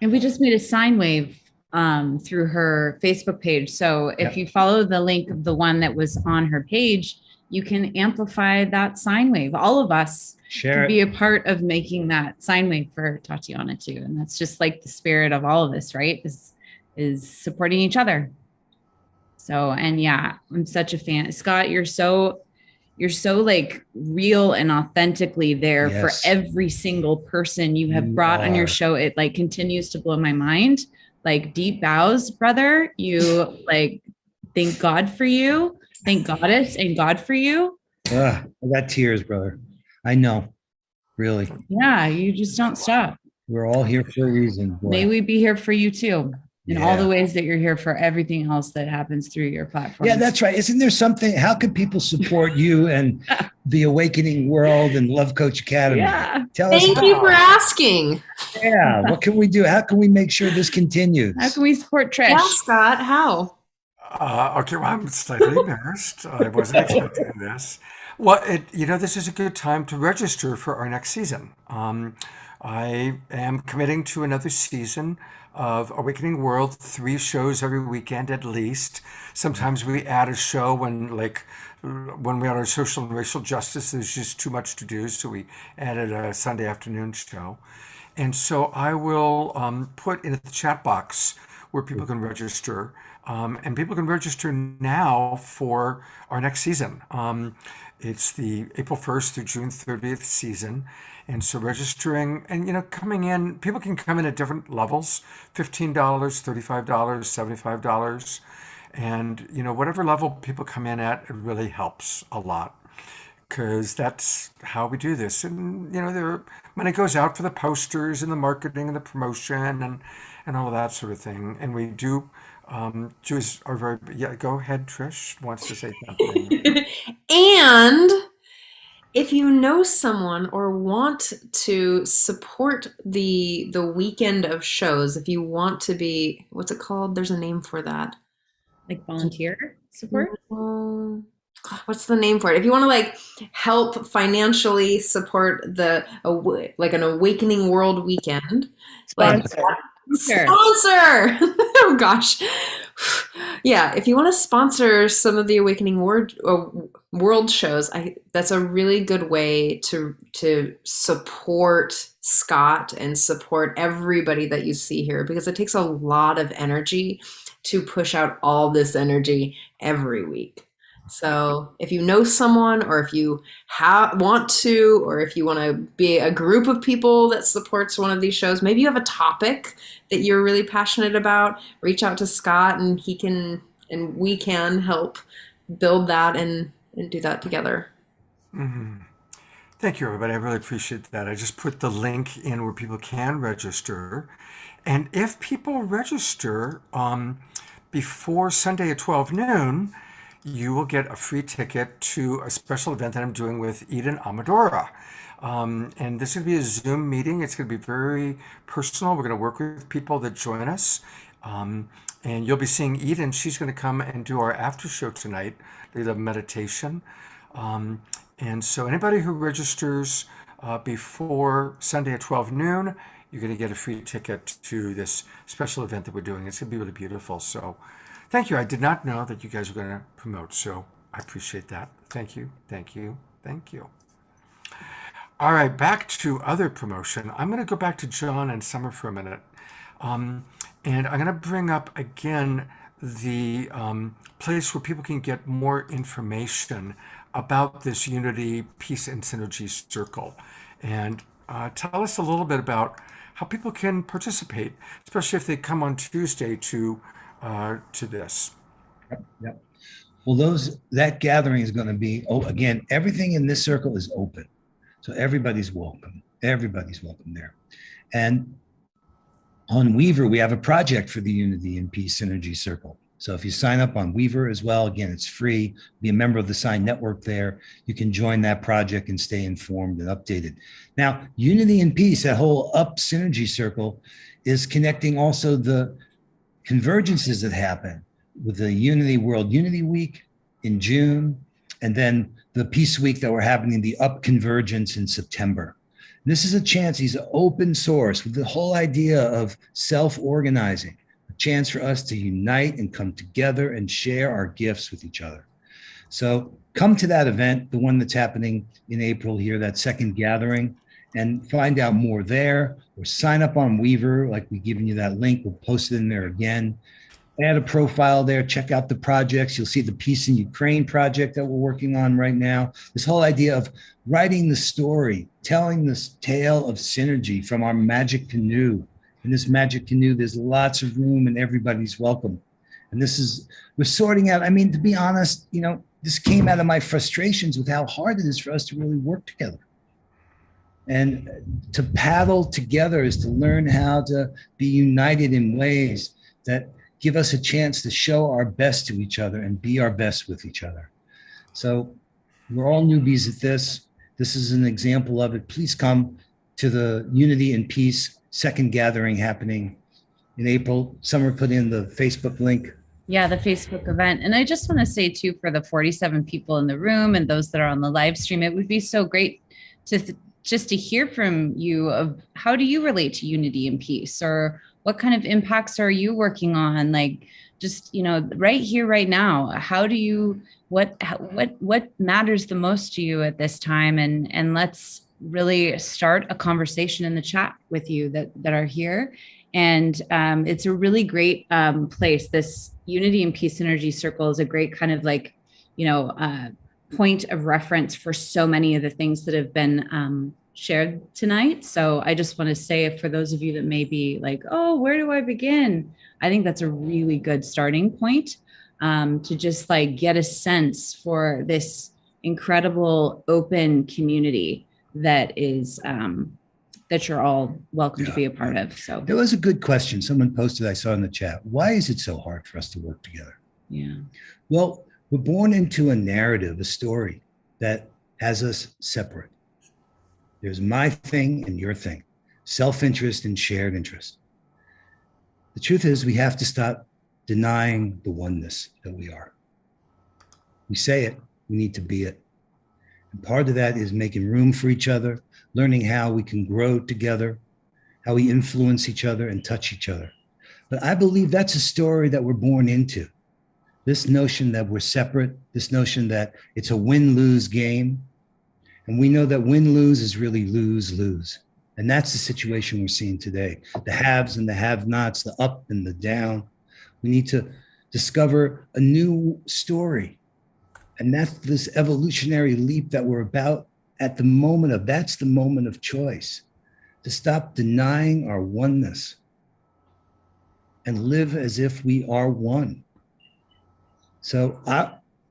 [SPEAKER 6] And we just made a sine wave through her Facebook page. So if you follow the link of the one that was on her page, you can amplify that sine wave. All of us can be a part of making that sine wave for Tatiana too. And that's just like the spirit of all of this, right? Is supporting each other. So, and yeah, I'm such a fan. Scott, you're so like real and authentically there for every single person you have brought on your show. It like continues to blow my mind. Like, deep bows, brother. You like, thank God for you. Thank Goddess and God for you.
[SPEAKER 5] I got tears, brother. I know. Really.
[SPEAKER 6] Yeah, you just don't stop.
[SPEAKER 5] We're all here for a reason. Boy.
[SPEAKER 6] May we be here for you too. In all the ways that you're here for everything else that happens through your platform.
[SPEAKER 5] Yeah, that's right. Isn't there something? How can people support you and the Awakening World and Love Coach Academy?
[SPEAKER 6] Yeah.
[SPEAKER 7] Thank you for asking.
[SPEAKER 5] Yeah. What can we do? How can we make sure this continues?
[SPEAKER 6] How can we support Trish?
[SPEAKER 7] Yeah, Scott, how?
[SPEAKER 3] Okay, well, I'm slightly embarrassed. I wasn't expecting this. Well, this is a good time to register for our next season. I am committing to another season of Awakening World, 3 shows every weekend at least. Sometimes we add a show when we had our social and racial justice, there's just too much to do, so we added a Sunday afternoon show. And so I will put in the chat box where people can register And people can register now for our next season. It's the April 1st through June 30th season. And so registering and, coming in, people can come in at different levels, $15, $35, $75. And, whatever level people come in at, it really helps a lot because that's how we do this. And, money goes out for the posters and the marketing and the promotion and all of that sort of thing. And we do, Jews are very, yeah, go ahead, Trish wants to say something.
[SPEAKER 7] And if you know someone or want to support the weekend of shows, if you want to be, what's it called? There's a name for that.
[SPEAKER 6] Like volunteer support?
[SPEAKER 7] What's the name for it? If you want to like help financially support like an Awakening World weekend,
[SPEAKER 6] Sponsor.
[SPEAKER 7] Sponsor. Oh gosh. Yeah, if you want to sponsor some of the Awakening World shows, that's a really good way to support Scott and support everybody that you see here, because it takes a lot of energy to push out all this energy every week. So if you know someone, or if you want to, or if you want to be a group of people that supports one of these shows, maybe you have a topic that you're really passionate about, reach out to Scott and we can help build that and do that together.
[SPEAKER 3] Mm-hmm. Thank you, everybody. I really appreciate that. I just put the link in where people can register. And if people register before Sunday at 12 noon, you will get a free ticket to a special event that I'm doing with Eden Amadora. And this is going to be a Zoom meeting. It's going to be very personal. We're going to work with people that join us. And you'll be seeing Eden. She's going to come and do our after show tonight, the meditation. And so anybody who registers before Sunday at 12 noon, you're going to get a free ticket to this special event that we're doing. It's going to be really beautiful. So thank you. I did not know that you guys were going to promote, so I appreciate that. Thank you, thank you, thank you. All right, back to other promotion. I'm going to go back to John and Sommer for a minute. And I'm going to bring up again the place where people can get more information about this Unity, Peace, and Synergy Circle. And tell us a little bit about how people can participate, especially if they come on Tuesday to this.
[SPEAKER 5] Yep. Well, that gathering is going to be, again, everything in this circle is open. So everybody's welcome. Everybody's welcome there. And on Weaver, we have a project for the Unity and Peace Synergy Circle. So if you sign up on Weaver as well, again, it's free. Be a member of the Sign Network there. You can join that project and stay informed and updated. Now, Unity and Peace, that whole Up Synergy Circle, is connecting also the convergences that happen with the Unity World Unity Week in June, and then the Peace Week that we're having, the Up Convergence in September. And this is a chance, he's open source with the whole idea of self-organizing, a chance for us to unite and come together and share our gifts with each other. So come to that event, the one that's happening in April here, that second gathering, and find out more there, or sign up on Weaver, like we've given you that link. We'll post it in there again. Add a profile there, check out the projects. You'll see the Peace in Ukraine project that we're working on right now. This whole idea of writing the story, telling this tale of synergy from our magic canoe. In this magic canoe, there's lots of room and everybody's welcome. And we're sorting out, to be honest, this came out of my frustrations with how hard it is for us to really work together. And to paddle together is to learn how to be united in ways that give us a chance to show our best to each other and be our best with each other. So we're all newbies at this. This is an example of it. Please come to the Unity and Peace second gathering happening in April. Sommer put in the Facebook link.
[SPEAKER 6] Yeah, the Facebook event. And I just want to say too, for the 47 people in the room and those that are on the live stream, it would be so great just to hear from you of how do you relate to unity and peace, or what kind of impacts are you working on? Like, just, right here, right now, how do you, what matters the most to you at this time? And let's really start a conversation in the chat with you that are here. And it's a really great place. This unity and peace energy circle is a great kind of like, point of reference for so many of the things that have been shared tonight. So I just want to say, for those of you that may be like, oh, where do I begin? I think that's a really good starting point to just like get a sense for this incredible open community that is that you're all welcome to be a part of. So
[SPEAKER 5] there was a good question someone posted, I saw in the chat. Why is it so hard for us to work together?
[SPEAKER 6] Yeah.
[SPEAKER 5] Well, we're born into a narrative, a story that has us separate. There's my thing and your thing, self-interest and shared interest. The truth is, we have to stop denying the oneness that we are. We say it, we need to be it. And part of that is making room for each other, learning how we can grow together, how we influence each other and touch each other. But I believe that's a story that we're born into. This notion that we're separate, this notion that it's a win-lose game. And we know that win-lose is really lose-lose. And that's the situation we're seeing today. The haves and the have-nots, the up and the down. We need to discover a new story. And that's this evolutionary leap that we're about at the moment of, that's the moment of choice. To stop denying our oneness and live as if we are one. So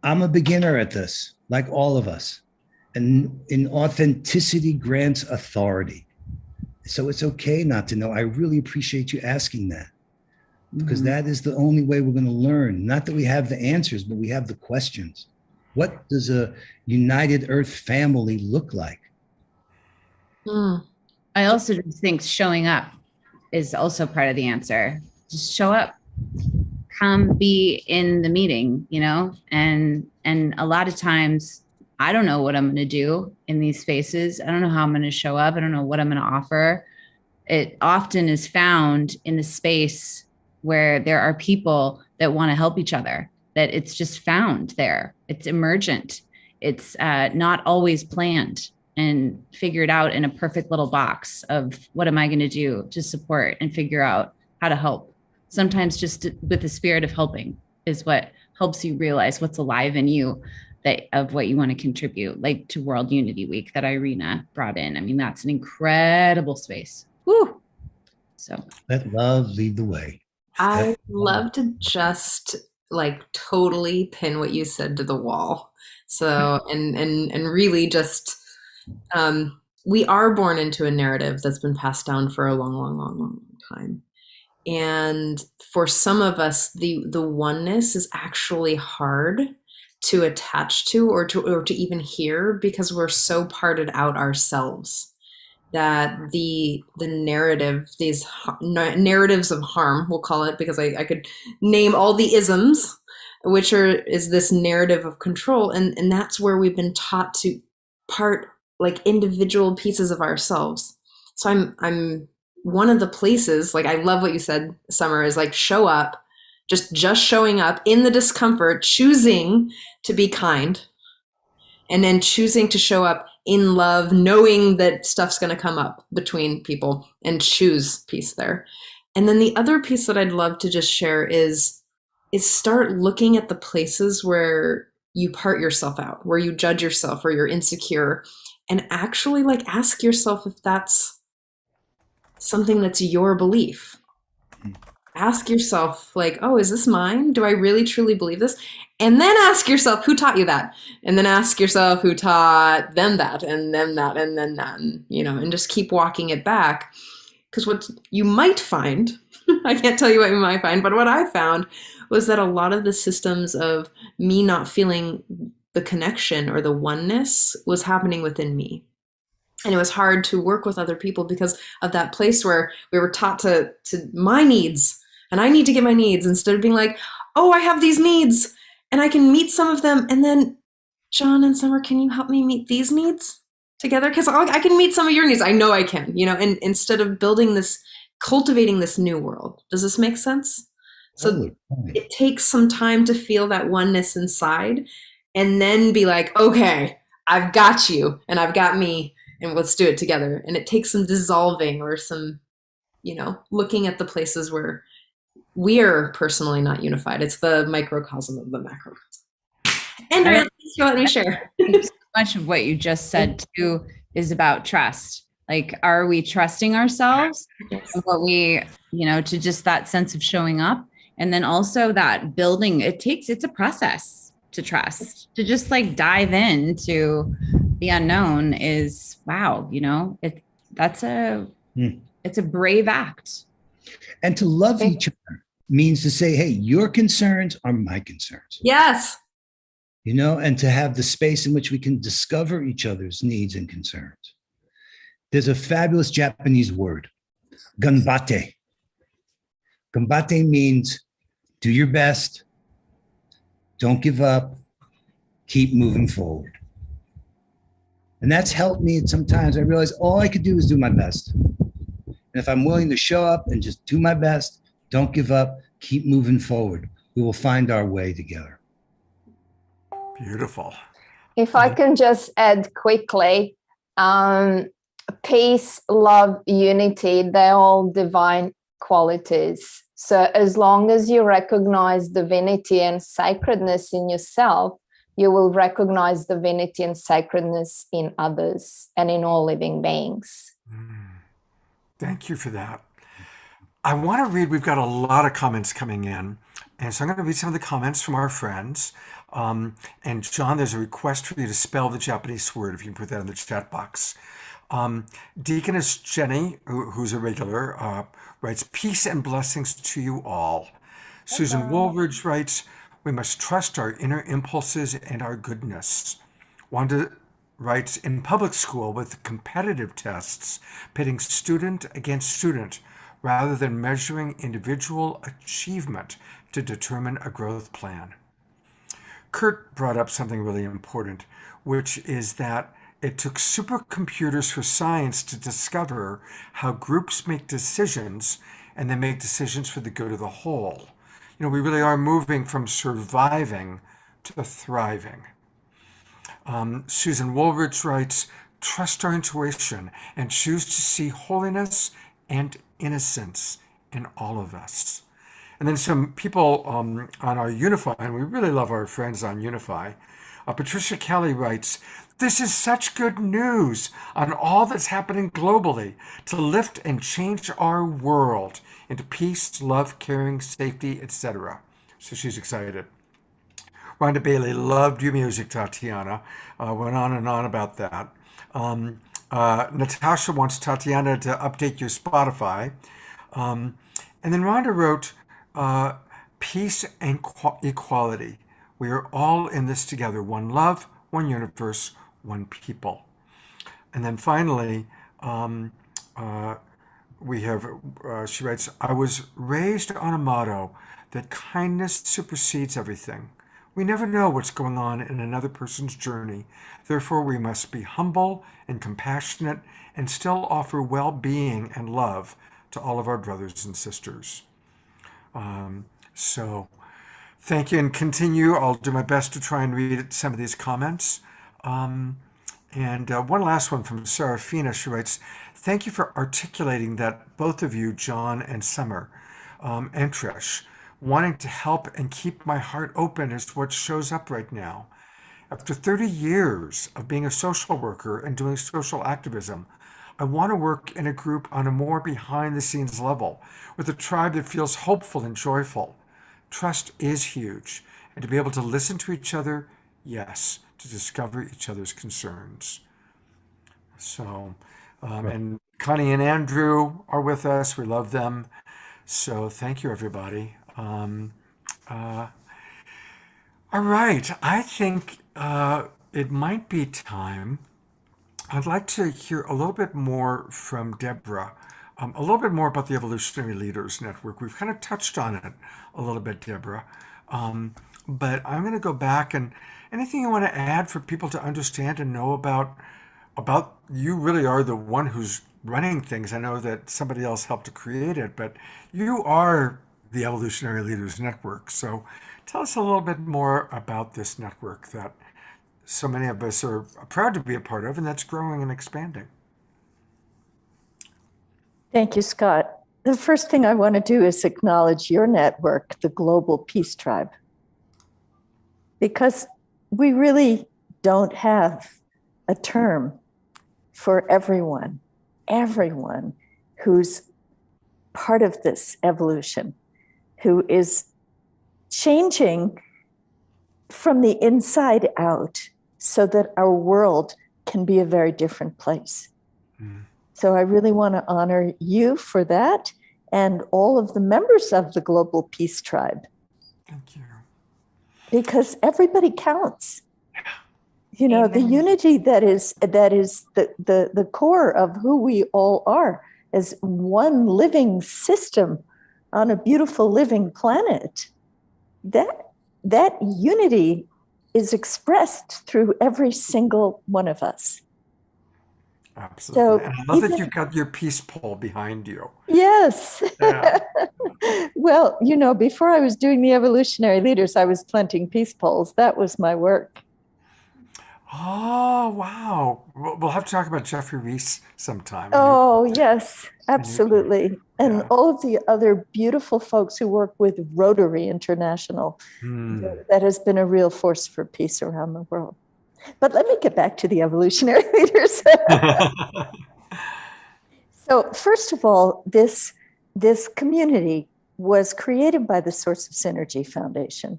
[SPEAKER 5] I'm a beginner at this, like all of us. And in authenticity grants authority. So it's okay not to know. I really appreciate you asking that, because that is the only way we're going to learn. Not that we have the answers, but we have the questions. What does a united Earth family look like?
[SPEAKER 6] I also just think showing up is also part of the answer. Just show up. Come be in the meeting, and a lot of times I don't know what I'm going to do in these spaces. I don't know how I'm going to show up. I don't know what I'm going to offer. It often is found in the space where there are people that want to help each other, that it's just found there. It's emergent. It's not always planned and figured out in a perfect little box of what am I going to do to support and figure out how to help. Sometimes just with the spirit of helping is what helps you realize what's alive in you, of what you want to contribute, like to World Unity Week that Irina brought in. I mean, that's an incredible space. Woo! So
[SPEAKER 5] let love lead the way.
[SPEAKER 7] I love to just like totally pin what you said to the wall. So, and really just, we are born into a narrative that's been passed down for a long time. And for some of us, the oneness is actually hard to attach to or to even hear, because we're so parted out ourselves that the narrative, these narratives of harm, we'll call it, because I could name all the isms, which is this narrative of control, and that's where we've been taught to part like individual pieces of ourselves. So I'm one of the places, like I love what you said, Sommer, is like show up, just showing up in the discomfort, choosing to be kind, and then choosing to show up in love, knowing that stuff's going to come up between people, and choose peace there. And then the other piece that I'd love to just share is start looking at the places where you part yourself out, where you judge yourself or you're insecure, and actually like ask yourself if that's something that's your belief. Ask yourself like, oh, is this mine? Do I really truly believe this? And then ask yourself, who taught you that? And then ask yourself who taught them that, and them that, and then that, and, and just keep walking it back. Because what you might find, I can't tell you what you might find, but what I found was that a lot of the systems of me not feeling the connection or the oneness was happening within me. And it was hard to work with other people because of that place where we were taught to my needs, and I need to get my needs, instead of being like, oh, I have these needs and I can meet some of them. And then John and Sommer, can you help me meet these needs together? Because I can meet some of your needs. I know I can, and instead of cultivating this new world. Does this make sense? So it takes some time to feel that oneness inside, and then be like, okay, I've got you and I've got me, and let's do it together. And it takes some dissolving or some, looking at the places where we're personally not unified. It's the microcosm of the macrocosm. Andrea, thanks for letting me share.
[SPEAKER 6] So much of what you just said too is about trust. Like, are we trusting ourselves?
[SPEAKER 7] Yes.
[SPEAKER 6] And what we, to just that sense of showing up. And then also that building, it's a process to trust, to just like dive into the unknown is, wow, it's a brave act.
[SPEAKER 5] And to love each other means to say, hey, your concerns are my concerns.
[SPEAKER 7] Yes.
[SPEAKER 5] And to have the space in which we can discover each other's needs and concerns. There's a fabulous Japanese word, ganbate. Ganbate means do your best, don't give up, keep moving forward. And that's helped me. And sometimes I realize all I could do is do my best. And if I'm willing to show up and just do my best, don't give up, keep moving forward, we will find our way together.
[SPEAKER 3] Beautiful.
[SPEAKER 11] If I can just add quickly, peace, love, unity, they're all divine qualities. So as long as you recognize divinity and sacredness in yourself, you will recognize divinity and sacredness in others and in all living beings.
[SPEAKER 3] Thank you for that. I want to read, we've got a lot of comments coming in. And so I'm going to read some of the comments from our friends. And John, there's a request for you to spell the Japanese word, if you can put that in the chat box. Deaconess Jenny, who's a regular, writes, peace and blessings to you all. Susan Woolridge writes, we must trust our inner impulses and our goodness. Wanda writes, in public school with competitive tests, pitting student against student, rather than measuring individual achievement to determine a growth plan. Kurt brought up something really important, which is that it took supercomputers for science to discover how groups make decisions and then make decisions for the good of the whole. We really are moving from surviving to thriving. Susan Woolridge writes, trust our intuition and choose to see holiness and innocence in all of us. And then some people on our Unify, and we really love our friends on Unify. Patricia Kelly writes, this is such good news on all that's happening globally to lift and change our world into peace, love, caring, safety, etc. So she's excited. Rhonda Bailey loved your music, Tatiana. Went on and on about that. Natasha wants Tatiana to update your Spotify. And then Rhonda wrote, peace and equality. We are all in this together. One love, one universe, one people. And then finally, we have, she writes, I was raised on a motto that kindness supersedes everything. We never know what's going on in another person's journey. Therefore, we must be humble and compassionate and still offer well-being and love to all of our brothers and sisters. So thank you, and continue. I'll do my best to try and read some of these comments. And one last one from Serafina. She writes, thank you for articulating that both of you, John and Sommer, and Trish, wanting to help and keep my heart open is what shows up right now. After 30 years of being a social worker and doing social activism, I want to work in a group on a more behind-the-scenes level with a tribe that feels hopeful and joyful. Trust is huge, and to be able to listen to each other, yes, to discover each other's concerns. So, and Connie and Andrew are with us. We love them. So thank you, everybody. All right, I think it might be time. I'd like to hear a little bit more from Deborah, a little bit more about the Evolutionary Leaders Network. We've kind of touched on it a little bit, Deborah, but I'm going to go back, and anything you want to add for people to understand and know about you really are the one who's running things. I know that somebody else helped to create it, but you are the Evolutionary Leaders Network. So tell us a little bit more about this network that so many of us are proud to be a part of, and that's growing and expanding.
[SPEAKER 8] Thank you, Scott. the first thing I want to do is acknowledge your network, the Global Peace Tribe, because we really don't have a term for everyone who's part of this evolution, who is changing from the inside out so that our world can be a very different place. So I really want to honor you for that and all of the members of the Global Peace Tribe.
[SPEAKER 3] Thank you.
[SPEAKER 8] Because everybody counts. You know, the unity that is the core of who we all are as one living system on a beautiful living planet. That unity is expressed through every single one of us.
[SPEAKER 3] Absolutely.
[SPEAKER 8] So
[SPEAKER 3] and I love that you've got your peace pole behind you.
[SPEAKER 8] Yes.
[SPEAKER 3] Yeah.
[SPEAKER 8] Well, you know, before I was doing the Evolutionary Leaders, I was planting peace poles. That was my work.
[SPEAKER 3] Oh, wow. We'll have to talk about Jeffrey Reese sometime.
[SPEAKER 8] Oh, yes, absolutely. And
[SPEAKER 3] Yeah.
[SPEAKER 8] all of the other beautiful folks who work with Rotary International. That has been a real force for peace around the world. But let me get back to the Evolutionary Leaders. So first of all, this community was created by the Source of Synergy Foundation.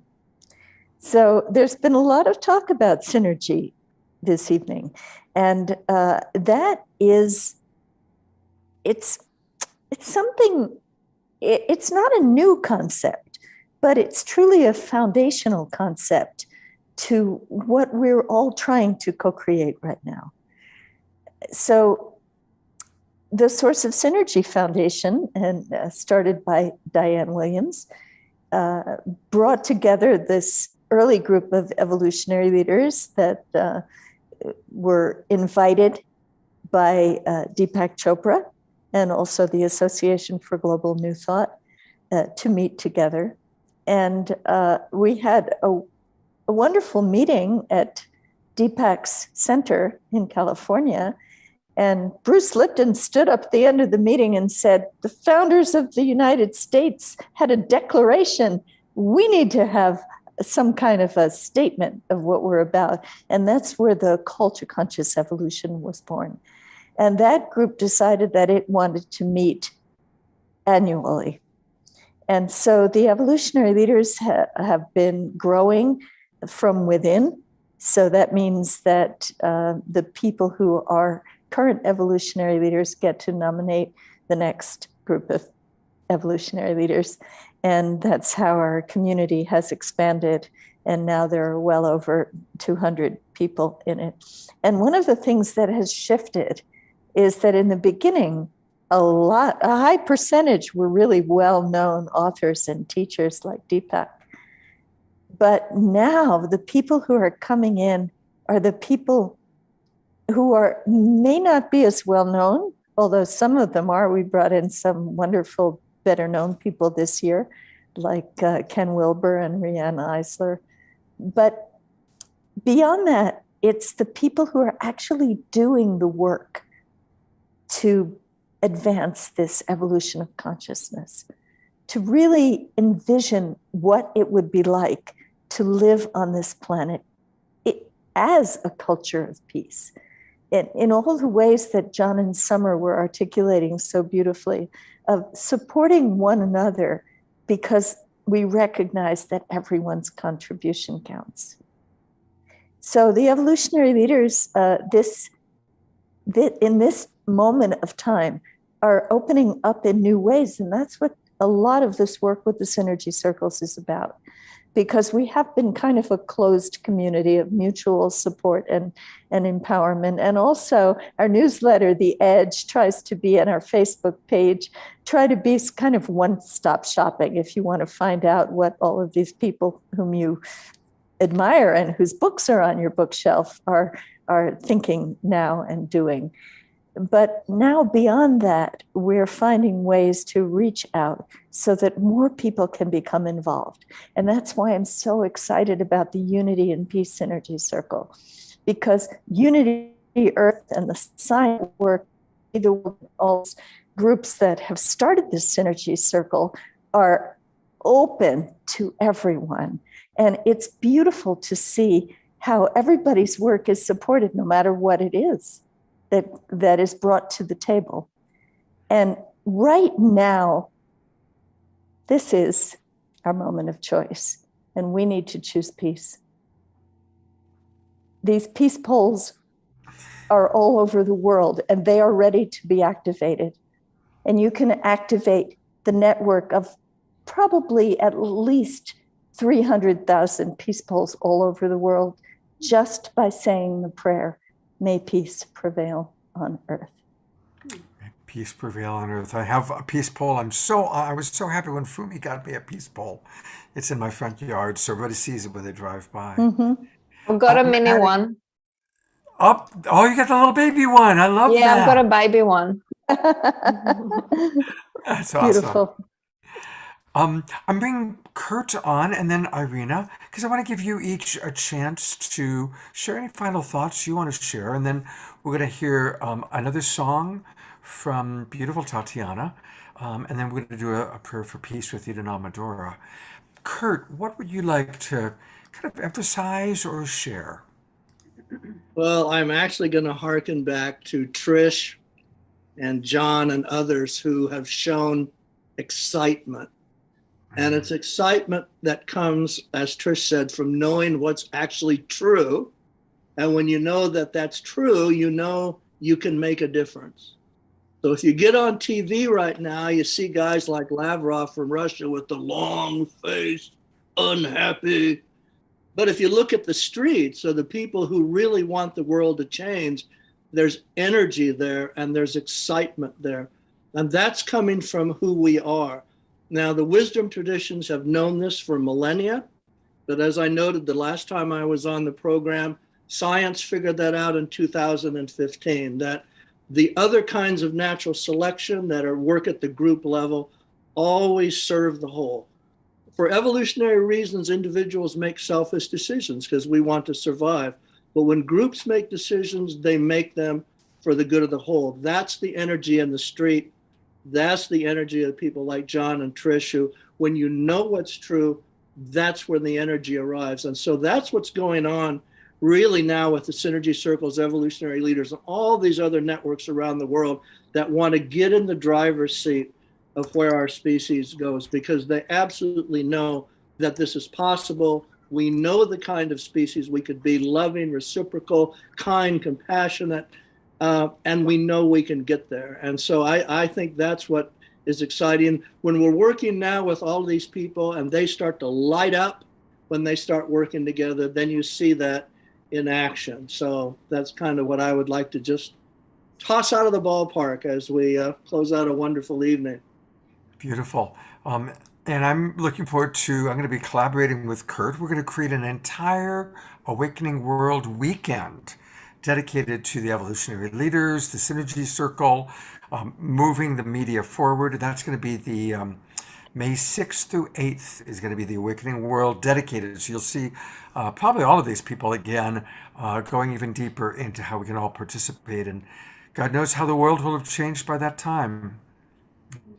[SPEAKER 8] So there's been a lot of talk about synergy this evening. And that is, it's something, it's not a new concept, but it's truly a foundational concept to what we're all trying to co-create right now. So the Source of Synergy Foundation, and started by Diane Williams, brought together this early group of evolutionary leaders that were invited by Deepak Chopra and also the Association for Global New Thought to meet together. And we had a wonderful meeting at Deepak's Center in California. And Bruce Lipton stood up at the end of the meeting and said, the founders of the United States had a declaration. We need to have some kind of a statement of what we're about. And that's where the Call to Conscious Evolution was born. And that group decided that it wanted to meet annually. And so the evolutionary leaders have been growing from within. So that means that the people who are current evolutionary leaders get to nominate the next group of evolutionary leaders. And that's how our community has expanded. And now there are well over 200 people in it. And one of the things that has shifted is that in the beginning, a high percentage were really well-known authors and teachers like Deepak. But now the people who are coming in are the people who may not be as well-known, although some of them are. We brought in some wonderful, better-known people this year, like Ken Wilber and Rianne Eisler. But beyond that, it's the people who are actually doing the work to advance this evolution of consciousness, to really envision what it would be like to live on this planet as a culture of peace. In all the ways that John and Sommer were articulating so beautifully, of supporting one another because we recognize that everyone's contribution counts. So the evolutionary leaders, in this moment of time, are opening up in new ways. And that's what a lot of this work with the Synergy Circles is about. Because we have been kind of a closed community of mutual support and empowerment. And also our newsletter, The Edge, tries to be, and our Facebook page, try to be kind of one-stop shopping if you want to find out what all of these people whom you admire and whose books are on your bookshelf are thinking now and doing. But now beyond that, we're finding ways to reach out so that more people can become involved. And that's why I'm so excited about the Unity and Peace Synergy Circle, because Unity Earth and the science work, groups that have started this synergy circle are open to everyone. And it's beautiful to see how everybody's work is supported, no matter what it is that is brought to the table. And right now, this is our moment of choice, and we need to choose peace. These peace poles are all over the world, and they are ready to be activated. And you can activate the network of probably at least 300,000 peace poles all over the world just by saying the prayer, may peace prevail on earth.
[SPEAKER 3] May peace prevail on earth. I have a peace pole. I was so happy when Fumi got me a peace pole. It's in my front yard, so everybody sees it when they drive by.
[SPEAKER 11] I've got a mini one.
[SPEAKER 3] Oh, you got the little baby one. I love that.
[SPEAKER 11] Yeah, I've got a baby one.
[SPEAKER 3] That's
[SPEAKER 8] Beautiful.
[SPEAKER 3] awesome. I'm bringing Kurt on and then Irina, because I want to give you each a chance to share any final thoughts you want to share. And then we're going to hear another song from beautiful Tatiana. And then we're going to do a prayer for peace with Irina Amadora. Kurt, what would you like to kind of emphasize or share?
[SPEAKER 10] Well, I'm actually going to hearken back to Trish and John and others who have shown excitement. And it's excitement that comes, as Trish said, from knowing what's actually true. And when you know that that's true, you know you can make a difference. So if you get on TV right now, you see guys like Lavrov from Russia with the long face, unhappy. But if you look at the streets, or the people who really want the world to change, there's energy there and there's excitement there. And that's coming from who we are. Now, the wisdom traditions have known this for millennia, but as I noted the last time I was on the program, science figured that out in 2015, that the other kinds of natural selection that are work at the group level always serve the whole. For evolutionary reasons, individuals make selfish decisions because we want to survive. But when groups make decisions, they make them for the good of the whole. That's the energy in the street. That's the energy of people like John and Trish, who, when you know what's true, that's when the energy arrives. And so that's what's going on really now with the Synergy Circles, Evolutionary Leaders, and all these other networks around the world that want to get in the driver's seat of where our species goes, because they absolutely know that this is possible. We know the kind of species we could be: loving, reciprocal, kind, compassionate, and we know we can get there. And so I think that's what is exciting. When we're working now with all these people and they start to light up when they start working together, then you see that in action. So that's kind of what I would like to just toss out of the ballpark as we close out a wonderful evening.
[SPEAKER 3] Beautiful. And I'm looking forward to, I'm going to be collaborating with Kurt. We're going to create an entire Awakening World weekend dedicated to the evolutionary leaders, the Synergy Circle, moving the media forward. That's going to be the May 6th through 8th is going to be the Awakening World dedicated. So you'll see probably all of these people again, going even deeper into how we can all participate. And God knows how the world will have changed by that time.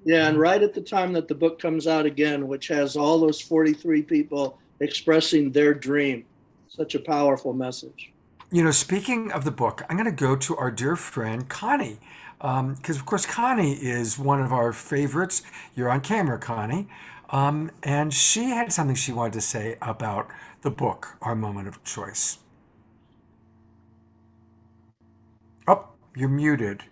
[SPEAKER 10] Yeah, and right at the time that the book comes out again, which has all those 43 people expressing their dream. Such a powerful message.
[SPEAKER 3] You know, speaking of the book, I'm going to go to our dear friend Connie, because of course Connie is one of our favorites. You're on camera, Connie. And she had something she wanted to say about the book, Our Moment of Choice. Oh, you're muted.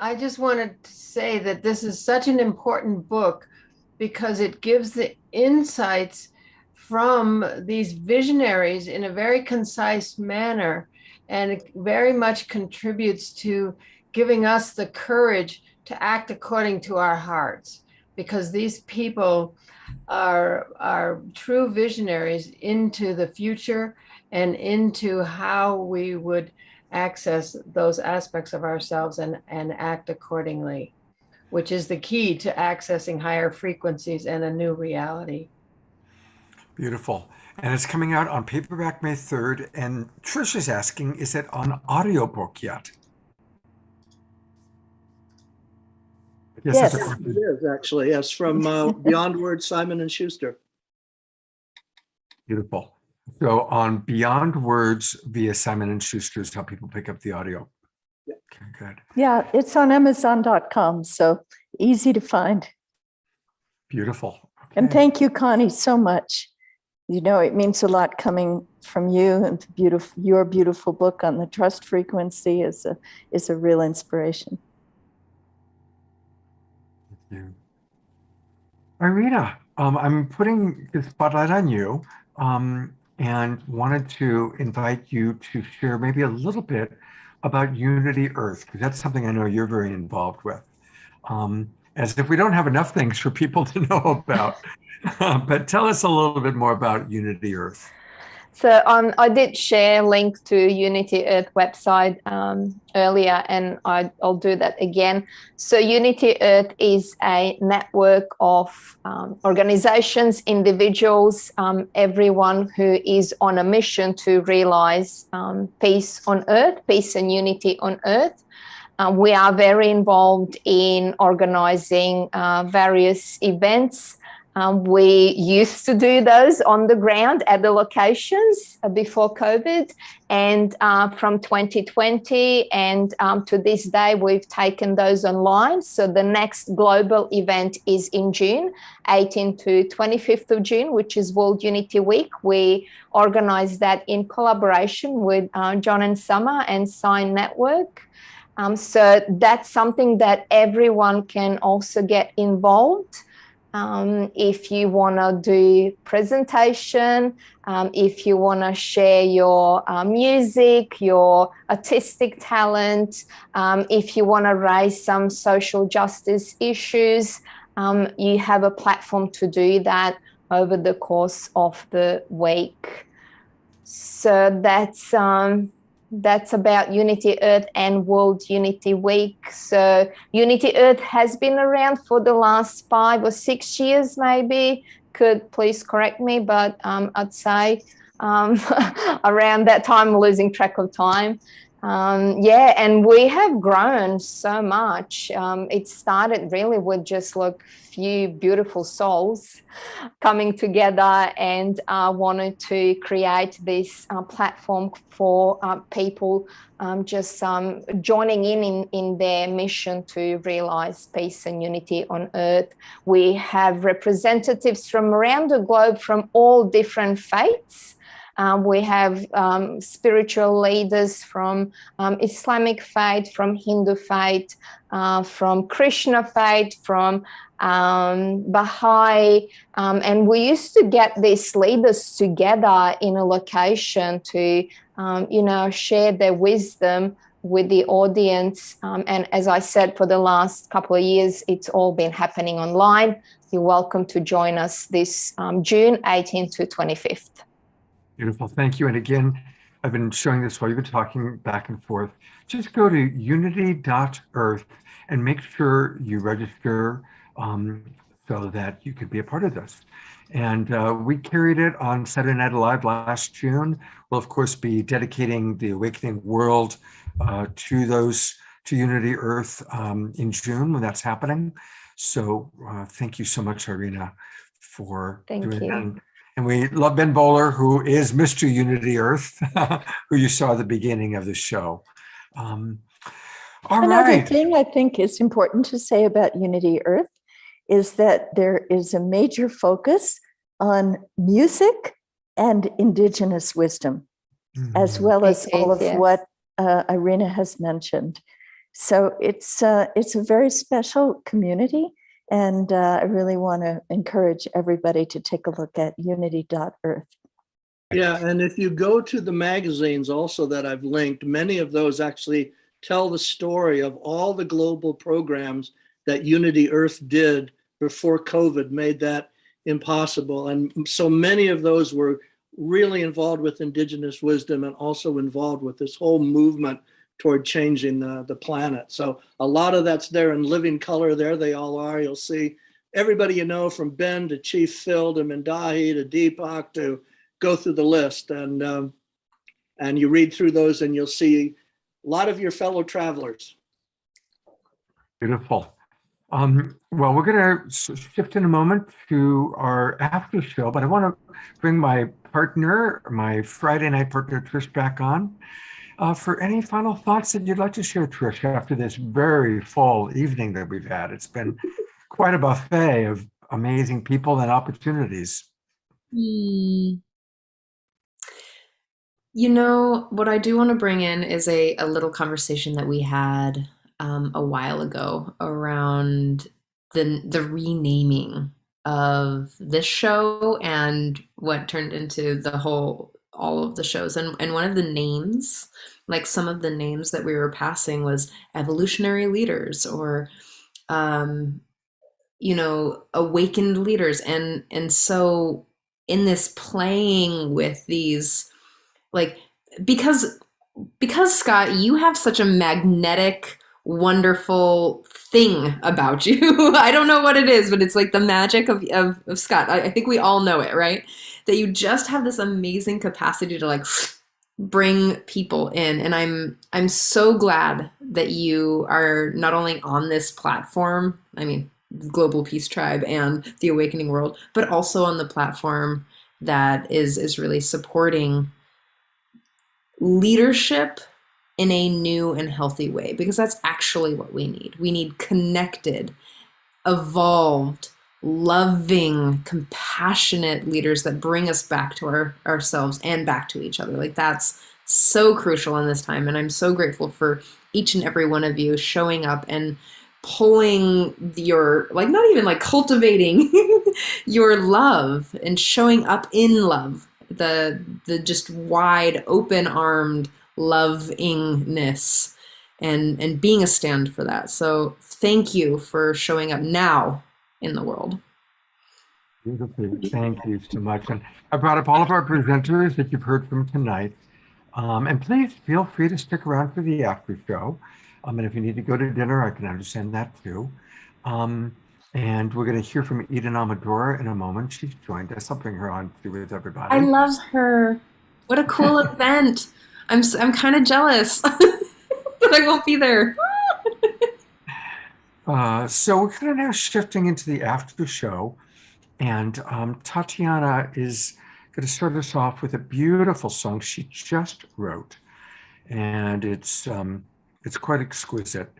[SPEAKER 13] I just wanted to say that this is such an important book because it gives the insights from these visionaries in a very concise manner, and it very much contributes to giving us the courage to act according to our hearts, because these people are true visionaries into the future and into how we would access those aspects of ourselves and act accordingly, which is the key to accessing higher frequencies and a new reality.
[SPEAKER 3] Beautiful. And it's coming out on paperback May 3rd. And Trish is asking, is it on audiobook yet? Yes.
[SPEAKER 8] Yes.
[SPEAKER 10] It is actually. Yes, from Beyond Words, Simon and Schuster.
[SPEAKER 3] Beautiful. So on Beyond Words via Simon & Schuster's how people pick up the audio.
[SPEAKER 10] Yeah.
[SPEAKER 3] Okay, good.
[SPEAKER 8] Yeah, it's on Amazon.com, so easy to find.
[SPEAKER 3] Beautiful. Okay.
[SPEAKER 8] And thank you, Connie, so much. You know, it means a lot coming from you, and your beautiful book on the trust frequency is a real inspiration.
[SPEAKER 3] Thank you. Irina, I'm putting the spotlight on you and wanted to invite you to share maybe a little bit about Unity Earth, because that's something I know you're very involved with. As if we don't have enough things for people to know about. But tell us a little bit more about Unity Earth.
[SPEAKER 11] So I did share a link to Unity Earth website earlier, and I'll do that again. So Unity Earth is a network of organizations, individuals, everyone who is on a mission to realize peace on Earth, peace and unity on Earth. We are very involved in organizing various events. We used to do those on the ground at the locations before COVID, and from 2020 and to this day, we've taken those online. So the next global event is in June, 18th to 25th of June, which is World Unity Week. We organize that in collaboration with John and Sommer and Sign Network. So that's something that everyone can also get involved. If you want to do presentation, if you want to share your music, your artistic talent, if you want to raise some social justice issues, you have a platform to do that over the course of the week. So that's about Unity Earth and World Unity Week. So Unity Earth has been around for the last 5 or 6 years, maybe. Could please correct me, but I'd say around that time, I'm losing track of time. Yeah, and we have grown so much. It started really with just like few beautiful souls coming together and wanted to create this platform for people just joining in their mission to realize peace and unity on Earth. We have representatives from around the globe from all different faiths. We have spiritual leaders from Islamic faith, from Hindu faith, from Krishna faith, from Baha'i. And we used to get these leaders together in a location to, share their wisdom with the audience. And as I said, for the last couple of years, it's all been happening online. You're welcome to join us this June 18th to 25th.
[SPEAKER 3] Beautiful. Thank you. And again, I've been showing this while you've been talking back and forth. Just go to unity.earth and make sure you register so that you could be a part of this. And we carried it on Saturday Night Live last June. We'll, of course, be dedicating the Awakening World to Unity Earth in June when that's happening. So thank you so much, Irina, for doing that. And we love Ben Bowler, who is Mr. Unity Earth, who you saw at the beginning of the show.
[SPEAKER 8] Another thing I think is important to say about Unity Earth is that there is a major focus on music and indigenous wisdom, as well as all of what Irina has mentioned. So it's a very special community. And I really want to encourage everybody to take a look at unity.earth.
[SPEAKER 10] Yeah, and if you go to the magazines also that I've linked, many of those actually tell the story of all the global programs that Unity Earth did before COVID made that impossible. And so many of those were really involved with indigenous wisdom and also involved with this whole movement toward changing the planet. So a lot of that's there in living color. There they all are. You'll see everybody you know, from Ben to Chief Phil to Mindahi to Deepak, to go through the list. And you read through those and you'll see a lot of your fellow travelers.
[SPEAKER 3] Beautiful. Well, we're going to shift in a moment to our after show, but I want to bring my partner, my Friday night partner, Trish, back on for any final thoughts that you'd like to share, Trish, after this very full evening that we've had. It's been quite a buffet of amazing people and opportunities.
[SPEAKER 7] You know, what I do want to bring in is a little conversation that we had a while ago around the renaming of this show and what turned into all of the shows. And one of the names, like some of the names that we were passing was Evolutionary Leaders or awakened leaders. And so in this playing with these, like, because Scott, you have such a magnetic, wonderful thing about you. I don't know what it is, but it's like the magic of Scott. I think we all know it, right? That you just have this amazing capacity to like bring people in. And I'm so glad that you are not only on this platform, I mean, Global Peace Tribe and the Awakening World, but also on the platform that is really supporting leadership in a new and healthy way, because that's actually what we need. We need connected, evolved, loving, compassionate leaders that bring us back to ourselves and back to each other. Like, that's so crucial in this time. And I'm so grateful for each and every one of you showing up and pulling your, like, not even like cultivating your love and showing up in love, the just wide open armed lovingness and being a stand for that. So thank you for showing up now in the world.
[SPEAKER 3] Beautiful. Thank you so much. And I brought up all of our presenters that you've heard from tonight. And please feel free to stick around for the after show. And if you need to go to dinner, I can understand that too. And we're going to hear from Irina Amadora in a moment. She's joined us. I'll bring her on to with everybody.
[SPEAKER 7] I love her. What a cool event. I'm kind of jealous that I won't be there.
[SPEAKER 3] So we're kind of now shifting into the after show. And Tatiana is going to start us off with a beautiful song she just wrote. And it's quite exquisite.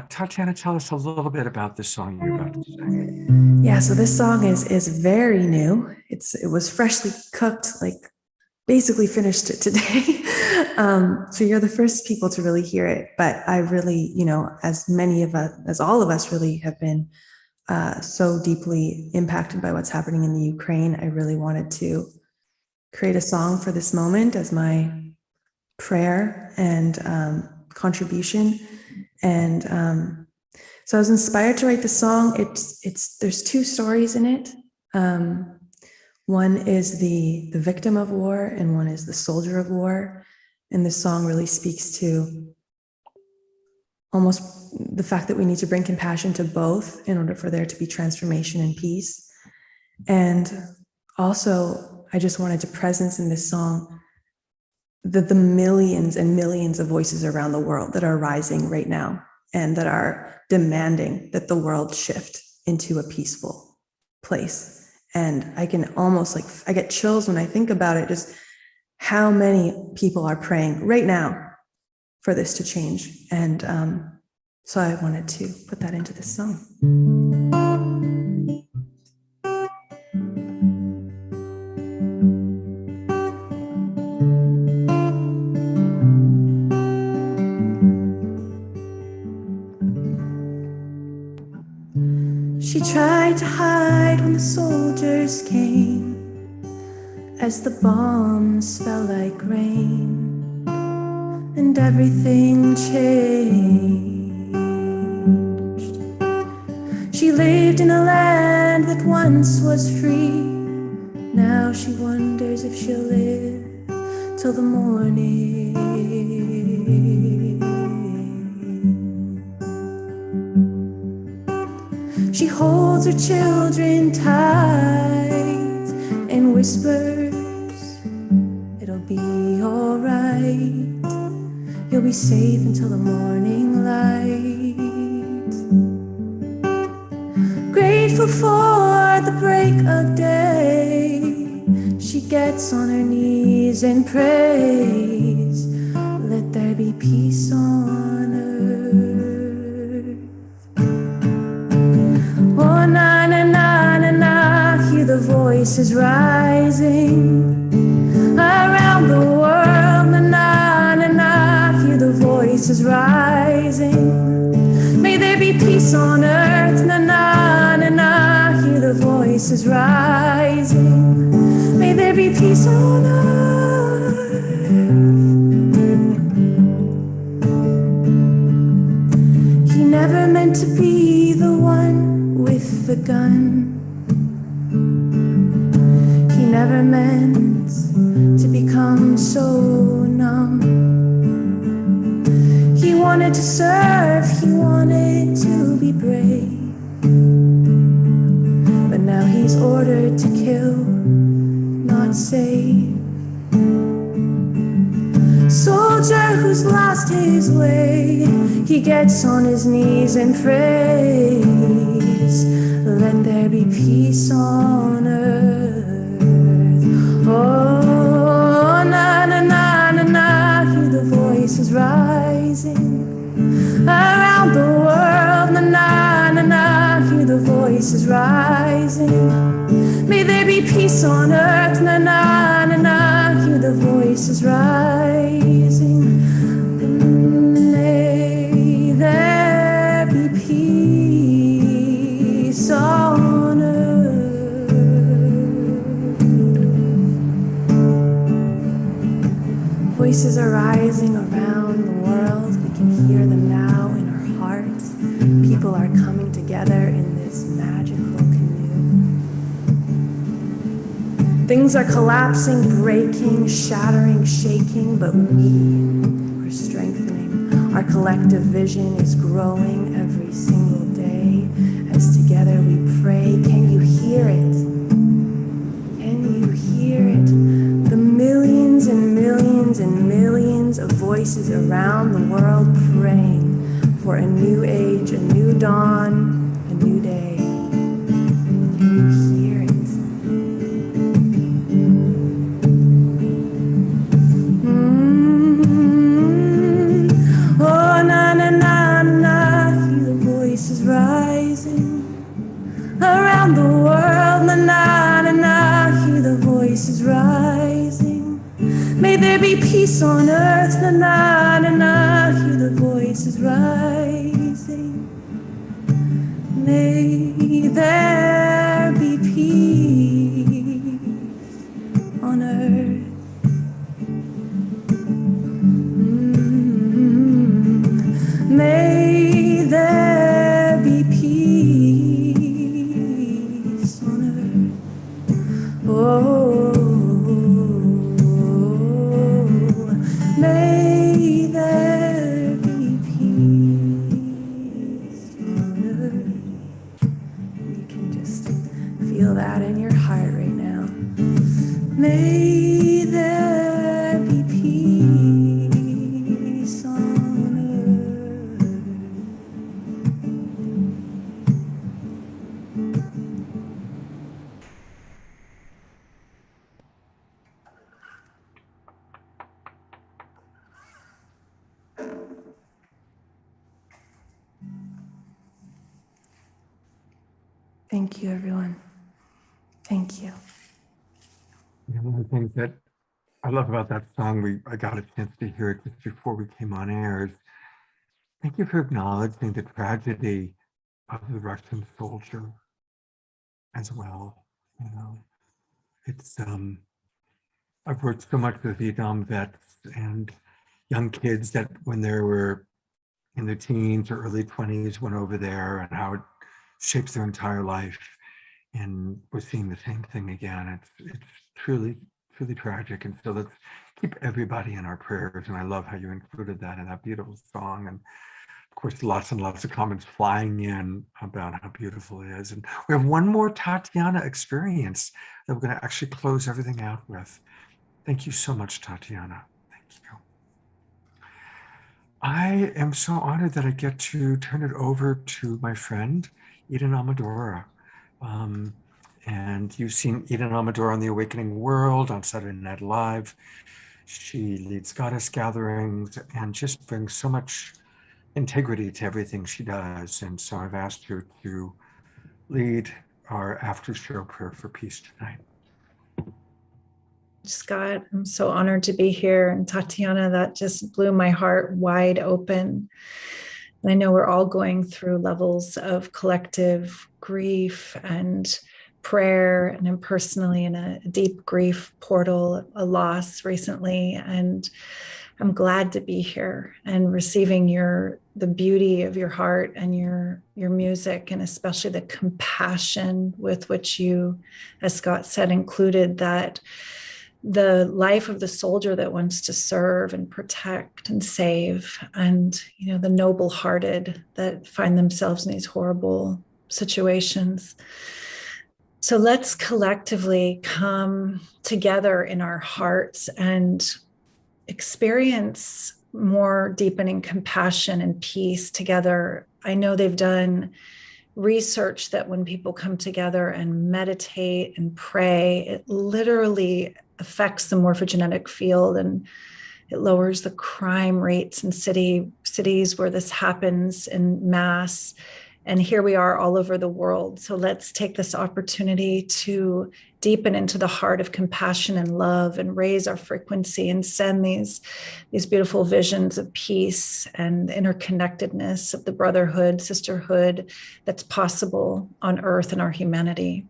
[SPEAKER 3] Tatiana, tell us a little bit about this song you're about to sing.
[SPEAKER 9] Yeah, so this song is very new. It was freshly cooked, like basically finished it today. So you're the first people to really hear it. But I really, as all of us really have been so deeply impacted by what's happening in the Ukraine, I really wanted to create a song for this moment as my prayer and contribution. And so I was inspired to write the song. There's two stories in it. One is the victim of war, and one is the soldier of war. And this song really speaks to almost the fact that we need to bring compassion to both in order for there to be transformation and peace. And also, I just wanted to presence in this song the millions and millions of voices around the world that are rising right now and that are demanding that the world shift into a peaceful place. And I can almost I get chills when I think about it, just how many people are praying right now for this to change. And so I wanted to put that into this song. She tried to hide when the soldiers came, as the bombs fell like rain, and everything changed. She lived in a land that once was free. Now she wonders if she'll live till the morning. She holds her children tight and whispers, it'll be all right. You'll be safe until the morning light. before the break of day, she gets on her knees and prays, let there be peace on earth. Oh, na na na na na, hear the voices rising around the world. Na na na na, hear the voices rising. May there be peace on earth. Na na na na, hear the voices rising. May there be peace on earth. He never meant to be the one with the gun. He never meant to become so numb. He wanted to serve, he wanted to be brave. But now he's ordered to kill, not save. Soldier who's lost his way, he gets on his knees and prays, let there be peace on earth. Oh, na na na na na, hear the voices rising around the world. Na na na na, hear the voices rising. May there be peace on earth. Na na na na, hear the voices rising. May there be peace on earth. Voices are rising around the world. We can hear them now in our hearts. People are coming together in this magical canoe. Things are collapsing, breaking, shattering, shaking, but we're strengthening. Our collective vision is growing every single day as together we pray. Can you hear it? Can you hear it? The millions and millions and millions of voices around the world praying for a new age, a new dawn, a new day. Can you hear it? Oh, na na na na, hear the voices rising around the world. Na na na na, hear the voices rising. May there be peace on earth. Na na na na, hear the voices rising. May there be peace on earth. May there be peace on earth. Oh, may there be peace on earth. You can just feel that in your heart right now. May there be peace on earth. Thank you, everyone. Thank you.
[SPEAKER 3] One of the things that I love about that song, I got a chance to hear it just before we came on air, is thank you for acknowledging the tragedy of the Russian soldier as well. You know, it's I've worked so much with Vietnam vets and young kids that when they were in their teens or early 20s went over there, and how it shapes their entire life. And we're seeing the same thing again. It's truly tragic. And so let's keep everybody in our prayers. And I love how you included that in that beautiful song. And of course, lots and lots of comments flying in about how beautiful it is. And we have one more Tatiana experience that we're going to actually close everything out with. Thank you so much, Tatiana. Thank you. I am so honored that I get to turn it over to my friend, Irina Amadora. And you've seen Irina Amadora on The Awakening World on Saturday Night Live. She leads goddess gatherings and just brings so much integrity to everything she does. And so I've asked her to lead our after show prayer for peace tonight.
[SPEAKER 14] Scott, I'm so honored to be here. And Tatiana, that just blew my heart wide open. And I know we're all going through levels of collective grief and prayer, and I'm personally in a deep grief portal, a loss recently. And I'm glad to be here and receiving the beauty of your heart and your music, and especially the compassion with which you, as Scott said, included that the life of the soldier that wants to serve and protect and save, and the noble-hearted that find themselves in these horrible situations. So let's collectively come together in our hearts and experience more deepening compassion and peace together. I know they've done research that when people come together and meditate and pray, it literally affects the morphogenetic field, and it lowers the crime rates in cities where this happens in mass. And here we are all over the world. So let's take this opportunity to deepen into the heart of compassion and love and raise our frequency and send these beautiful visions of peace and interconnectedness of the brotherhood, sisterhood that's possible on earth and our humanity.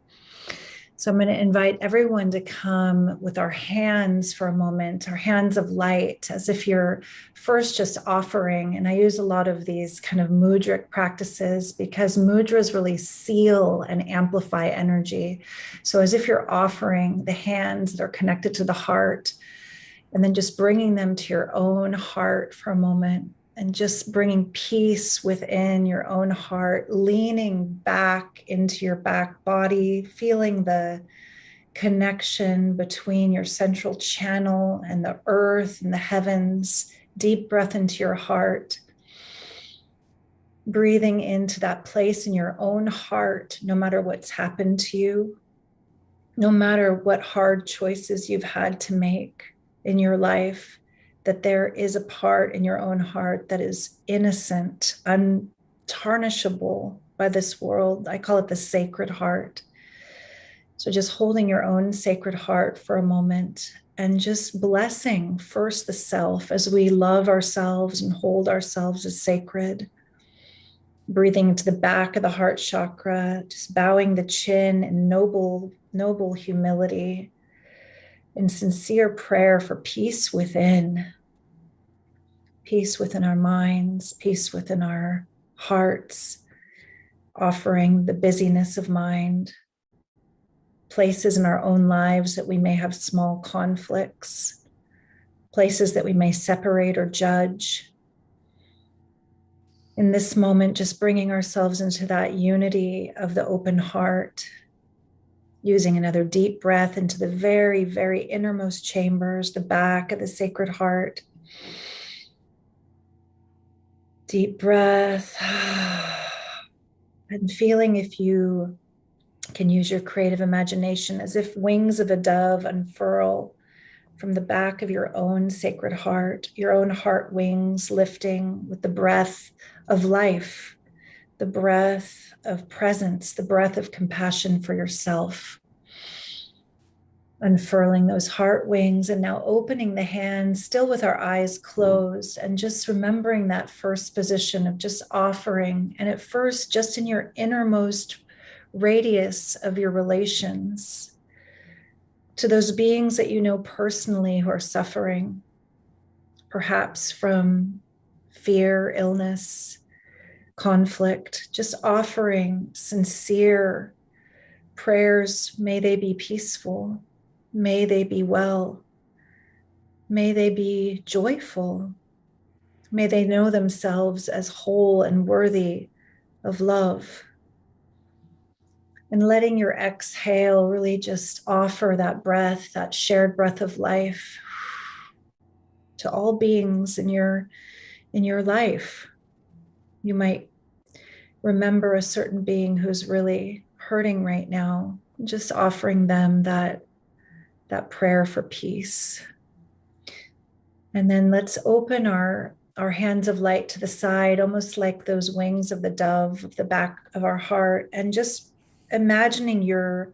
[SPEAKER 14] So I'm going to invite everyone to come with our hands for a moment, our hands of light, as if you're first just offering. And I use a lot of these kind of mudric practices because mudras really seal and amplify energy. So as if you're offering the hands that are connected to the heart, and then just bringing them to your own heart for a moment, and just bringing peace within your own heart, leaning back into your back body, feeling the connection between your central channel and the earth and the heavens. Deep breath into your heart. Breathing into that place in your own heart, no matter what's happened to you, no matter what hard choices you've had to make in your life, that there is a part in your own heart that is innocent, untarnishable by this world. I call it the sacred heart. So just holding your own sacred heart for a moment and just blessing first the self as we love ourselves and hold ourselves as sacred. Breathing into the back of the heart chakra, just bowing the chin in noble humility, in sincere prayer for peace within our minds, peace within our hearts, offering the busyness of mind, places in our own lives that we may have small conflicts, places that we may separate or judge. In this moment, just bringing ourselves into that unity of the open heart, using another deep breath into the very, very innermost chambers, the back of the sacred heart. Deep breath. And feeling, if you can use your creative imagination, as if wings of a dove unfurl from the back of your own sacred heart, your own heart wings lifting with the breath of life, the breath of presence, the breath of compassion for yourself. Unfurling those heart wings and now opening the hands, still with our eyes closed, and just remembering that first position of just offering. And at first, just in your innermost radius of your relations, to those beings that you know personally who are suffering, perhaps from fear, illness, conflict, just offering sincere prayers. May they be peaceful. May they be well. May they be joyful. May they know themselves as whole and worthy of love. And letting your exhale really just offer that breath, that shared breath of life to all beings in your life. You might remember a certain being who's really hurting right now, just offering them that prayer for peace. And then let's open our hands of light to the side, almost like those wings of the dove of the back of our heart, and just imagining your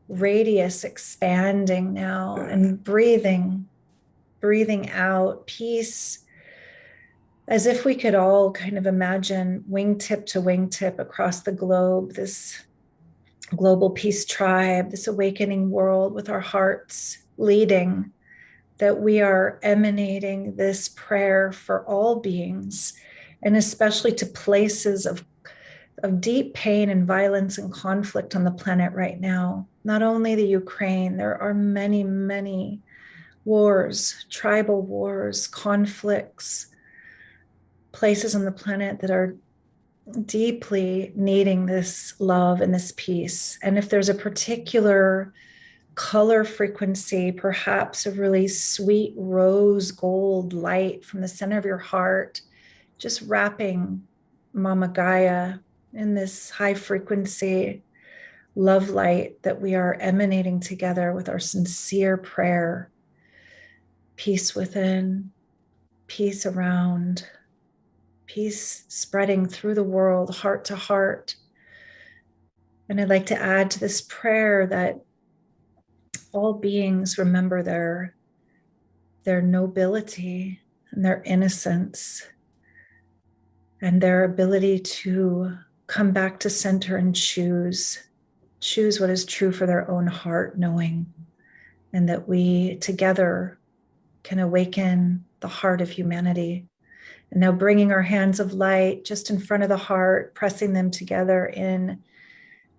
[SPEAKER 14] radius expanding now and breathing out peace, as if we could all kind of imagine wingtip to wingtip across the globe, this global peace tribe, this awakening world with our hearts leading, that we are emanating this prayer for all beings, and especially to places of deep pain and violence and conflict on the planet right now. Not only the Ukraine, there are many, many wars, tribal wars, conflicts, places on the planet that are deeply needing this love and this peace. And if there's a particular color frequency, perhaps a really sweet rose gold light from the center of your heart, just wrapping Mama Gaia in this high frequency love light that we are emanating together with our sincere prayer. Peace within, peace around, peace spreading through the world, heart to heart. And I'd like to add to this prayer that all beings remember their nobility and their innocence and their ability to come back to center and choose what is true for their own heart knowing, and that we together can awaken the heart of humanity. And now bringing our hands of light just in front of the heart, pressing them together in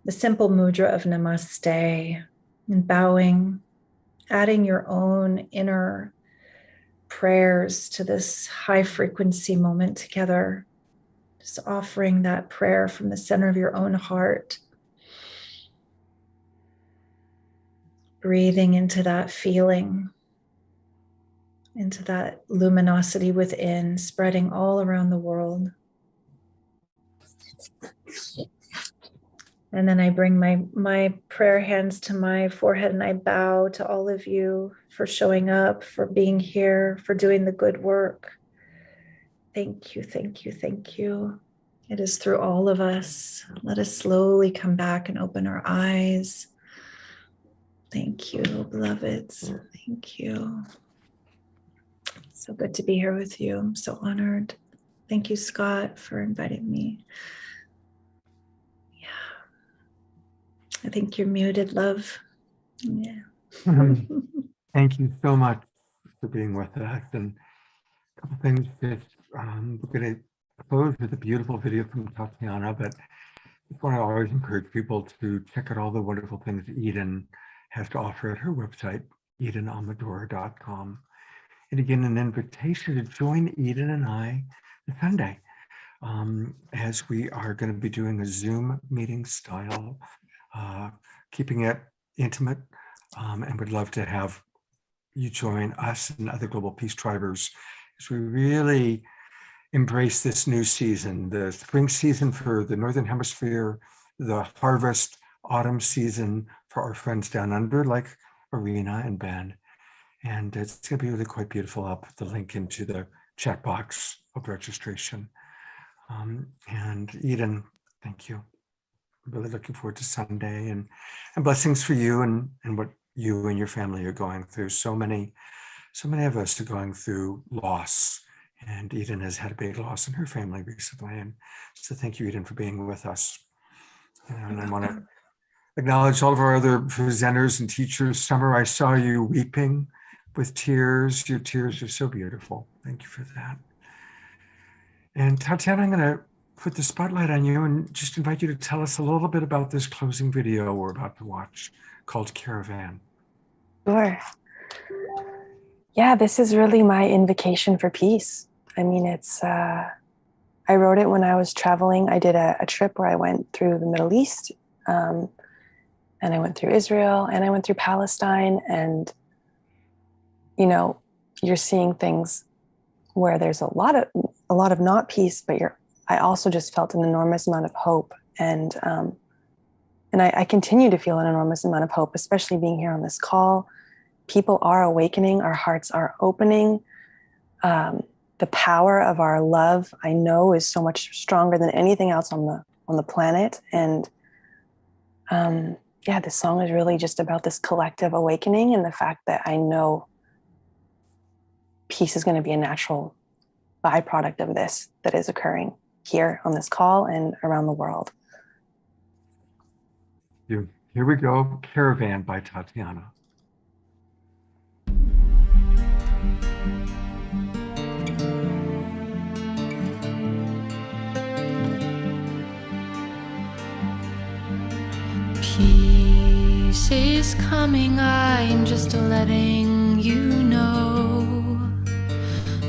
[SPEAKER 14] the simple mudra of Namaste, and bowing, adding your own inner prayers to this high frequency moment together, just offering that prayer from the center of your own heart. Breathing into that feeling, into that luminosity within, spreading all around the world. And then I bring my prayer hands to my forehead and I bow to all of you for showing up, for being here, for doing the good work. Thank you, thank you, thank you. It is through all of us. Let us slowly come back and open our eyes. Thank you, beloveds. Thank you. So good to be here with you. I'm so honored. Thank you, Scott, for inviting me. I think you're muted, love. Yeah.
[SPEAKER 3] Thank you so much for being with us. And a couple things that we're going to close with a beautiful video from Tatiana, but I just want to always encourage people to check out all the wonderful things that Eden has to offer at her website, edenamadora.com. And again, an invitation to join Eden and I this Sunday, as we are going to be doing a Zoom meeting style, keeping it intimate, and would love to have you join us and other Global Peace Tribers as we really embrace this new season, the spring season for the Northern Hemisphere, the harvest autumn season for our friends down under, like Irina and Ben. And it's going to be really quite beautiful. I'll put the link into the chat box of registration. And Eden, thank you. Really looking forward to Sunday, and blessings for you and what you and your family are going through. So many of us are going through loss, and Eden has had a big loss in her family recently. And so thank you, Eden, for being with us. And I want to acknowledge all of our other presenters and teachers. Sommer, I saw you weeping with tears. Your tears are so beautiful. Thank you for that. And Tatiana, I'm going to put the spotlight on you and just invite you to tell us a little bit about this closing video we're about to watch called Caravan.
[SPEAKER 12] Sure. Yeah, this is really my invocation for peace. I mean, it's, I wrote it when I was traveling. I did a trip where I went through the Middle East, and I went through Israel, and I went through Palestine, and, you know, you're seeing things where there's a lot of not peace, but I also just felt an enormous amount of hope. And And I continue to feel an enormous amount of hope, especially being here on this call. People are awakening, our hearts are opening. The power of our love, I know, is so much stronger than anything else on the planet. And yeah, this song is really just about this collective awakening and the fact that I know peace is going to be a natural byproduct of this that is occurring here on this call and around the world.
[SPEAKER 3] Here we go, Caravan by Tatiana.
[SPEAKER 2] Peace is coming, I'm just letting you know.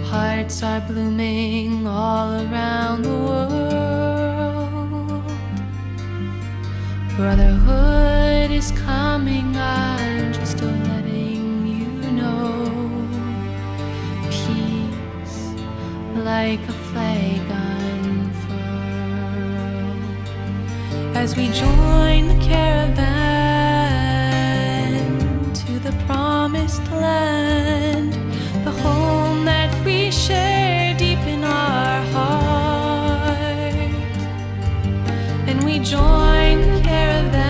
[SPEAKER 2] Hearts are blooming all around the world. Brotherhood is coming, I'm just letting you know. Peace like a flag unfurled. As we join the caravan to the promised land, the home that we share deep in our heart. And we join the caravan,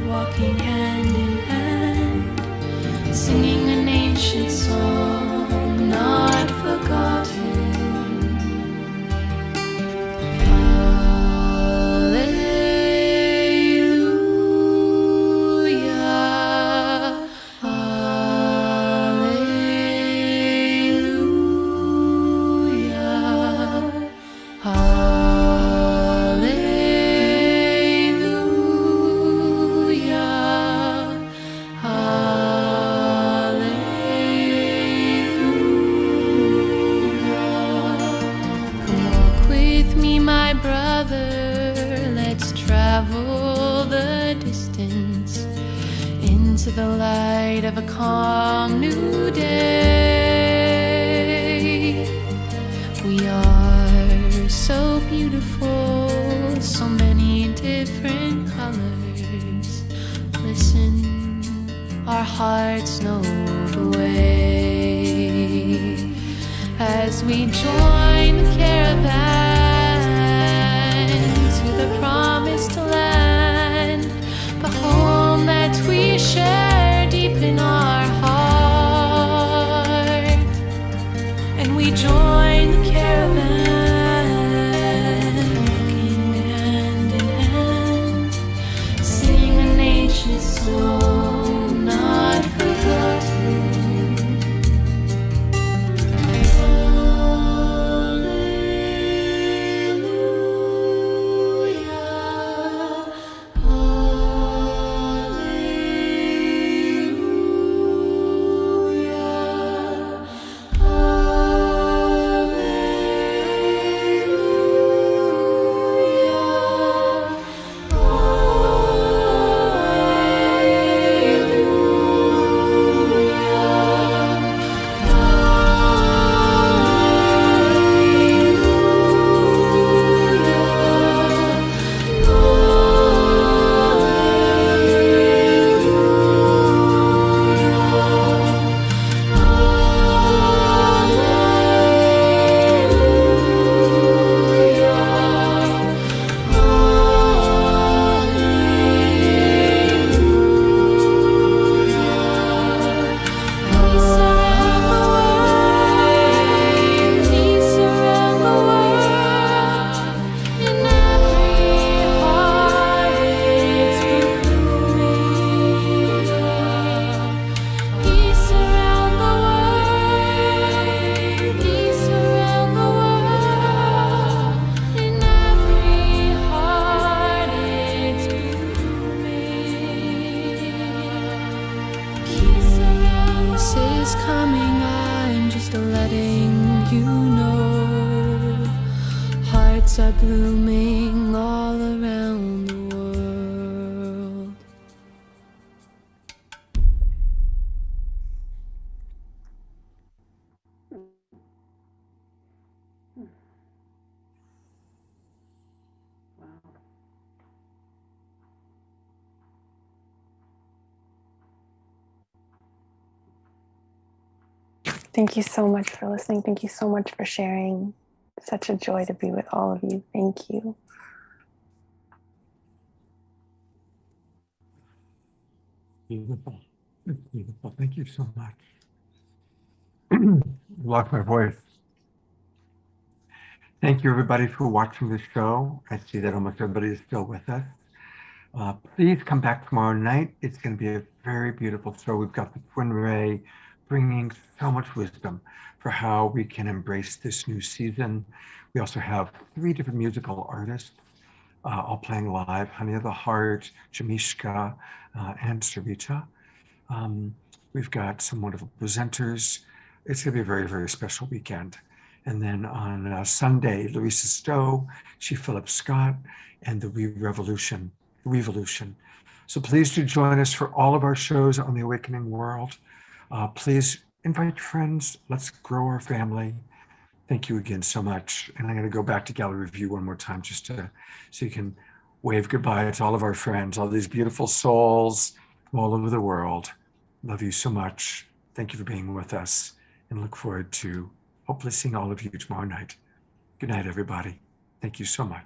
[SPEAKER 2] walking hand in hand, singing an ancient song not forgotten. The light of a calm new day. We are so beautiful, so many different colors. Listen, our hearts know the way. As we join the caravan to the promised land, the home that we share deep in our heart. And we join the caravan, walking hand in hand, singing an ancient song not forgotten. Are blooming all around the world.
[SPEAKER 6] Wow.
[SPEAKER 12] Thank you so much for listening. Thank you so much for sharing. Such a joy to be with all of you. Thank you.
[SPEAKER 3] Beautiful. It's beautiful. Thank you so much. Lost my voice. Thank you, everybody, for watching the show. I see that almost everybody is still with us. Please come back tomorrow night. It's going to be a very beautiful show. We've got the Twin Ray bringing so much wisdom for how we can embrace this new season. We also have 3 different musical artists all playing live: Honey of the Heart, Jamishka, and Sarita. We've got some wonderful presenters. It's going to be a very, very special weekend. And then on Sunday, Louisa Stowe, Chief Philip Scott, and the Revolution. So please do join us for all of our shows on the Awakening World. Please invite friends. Let's grow our family. Thank you again so much. And I'm going to go back to gallery view one more time just so you can wave goodbye to all of our friends, all these beautiful souls from all over the world. Love you so much. Thank you for being with us, and look forward to hopefully seeing all of you tomorrow night. Good night, everybody. Thank you so much.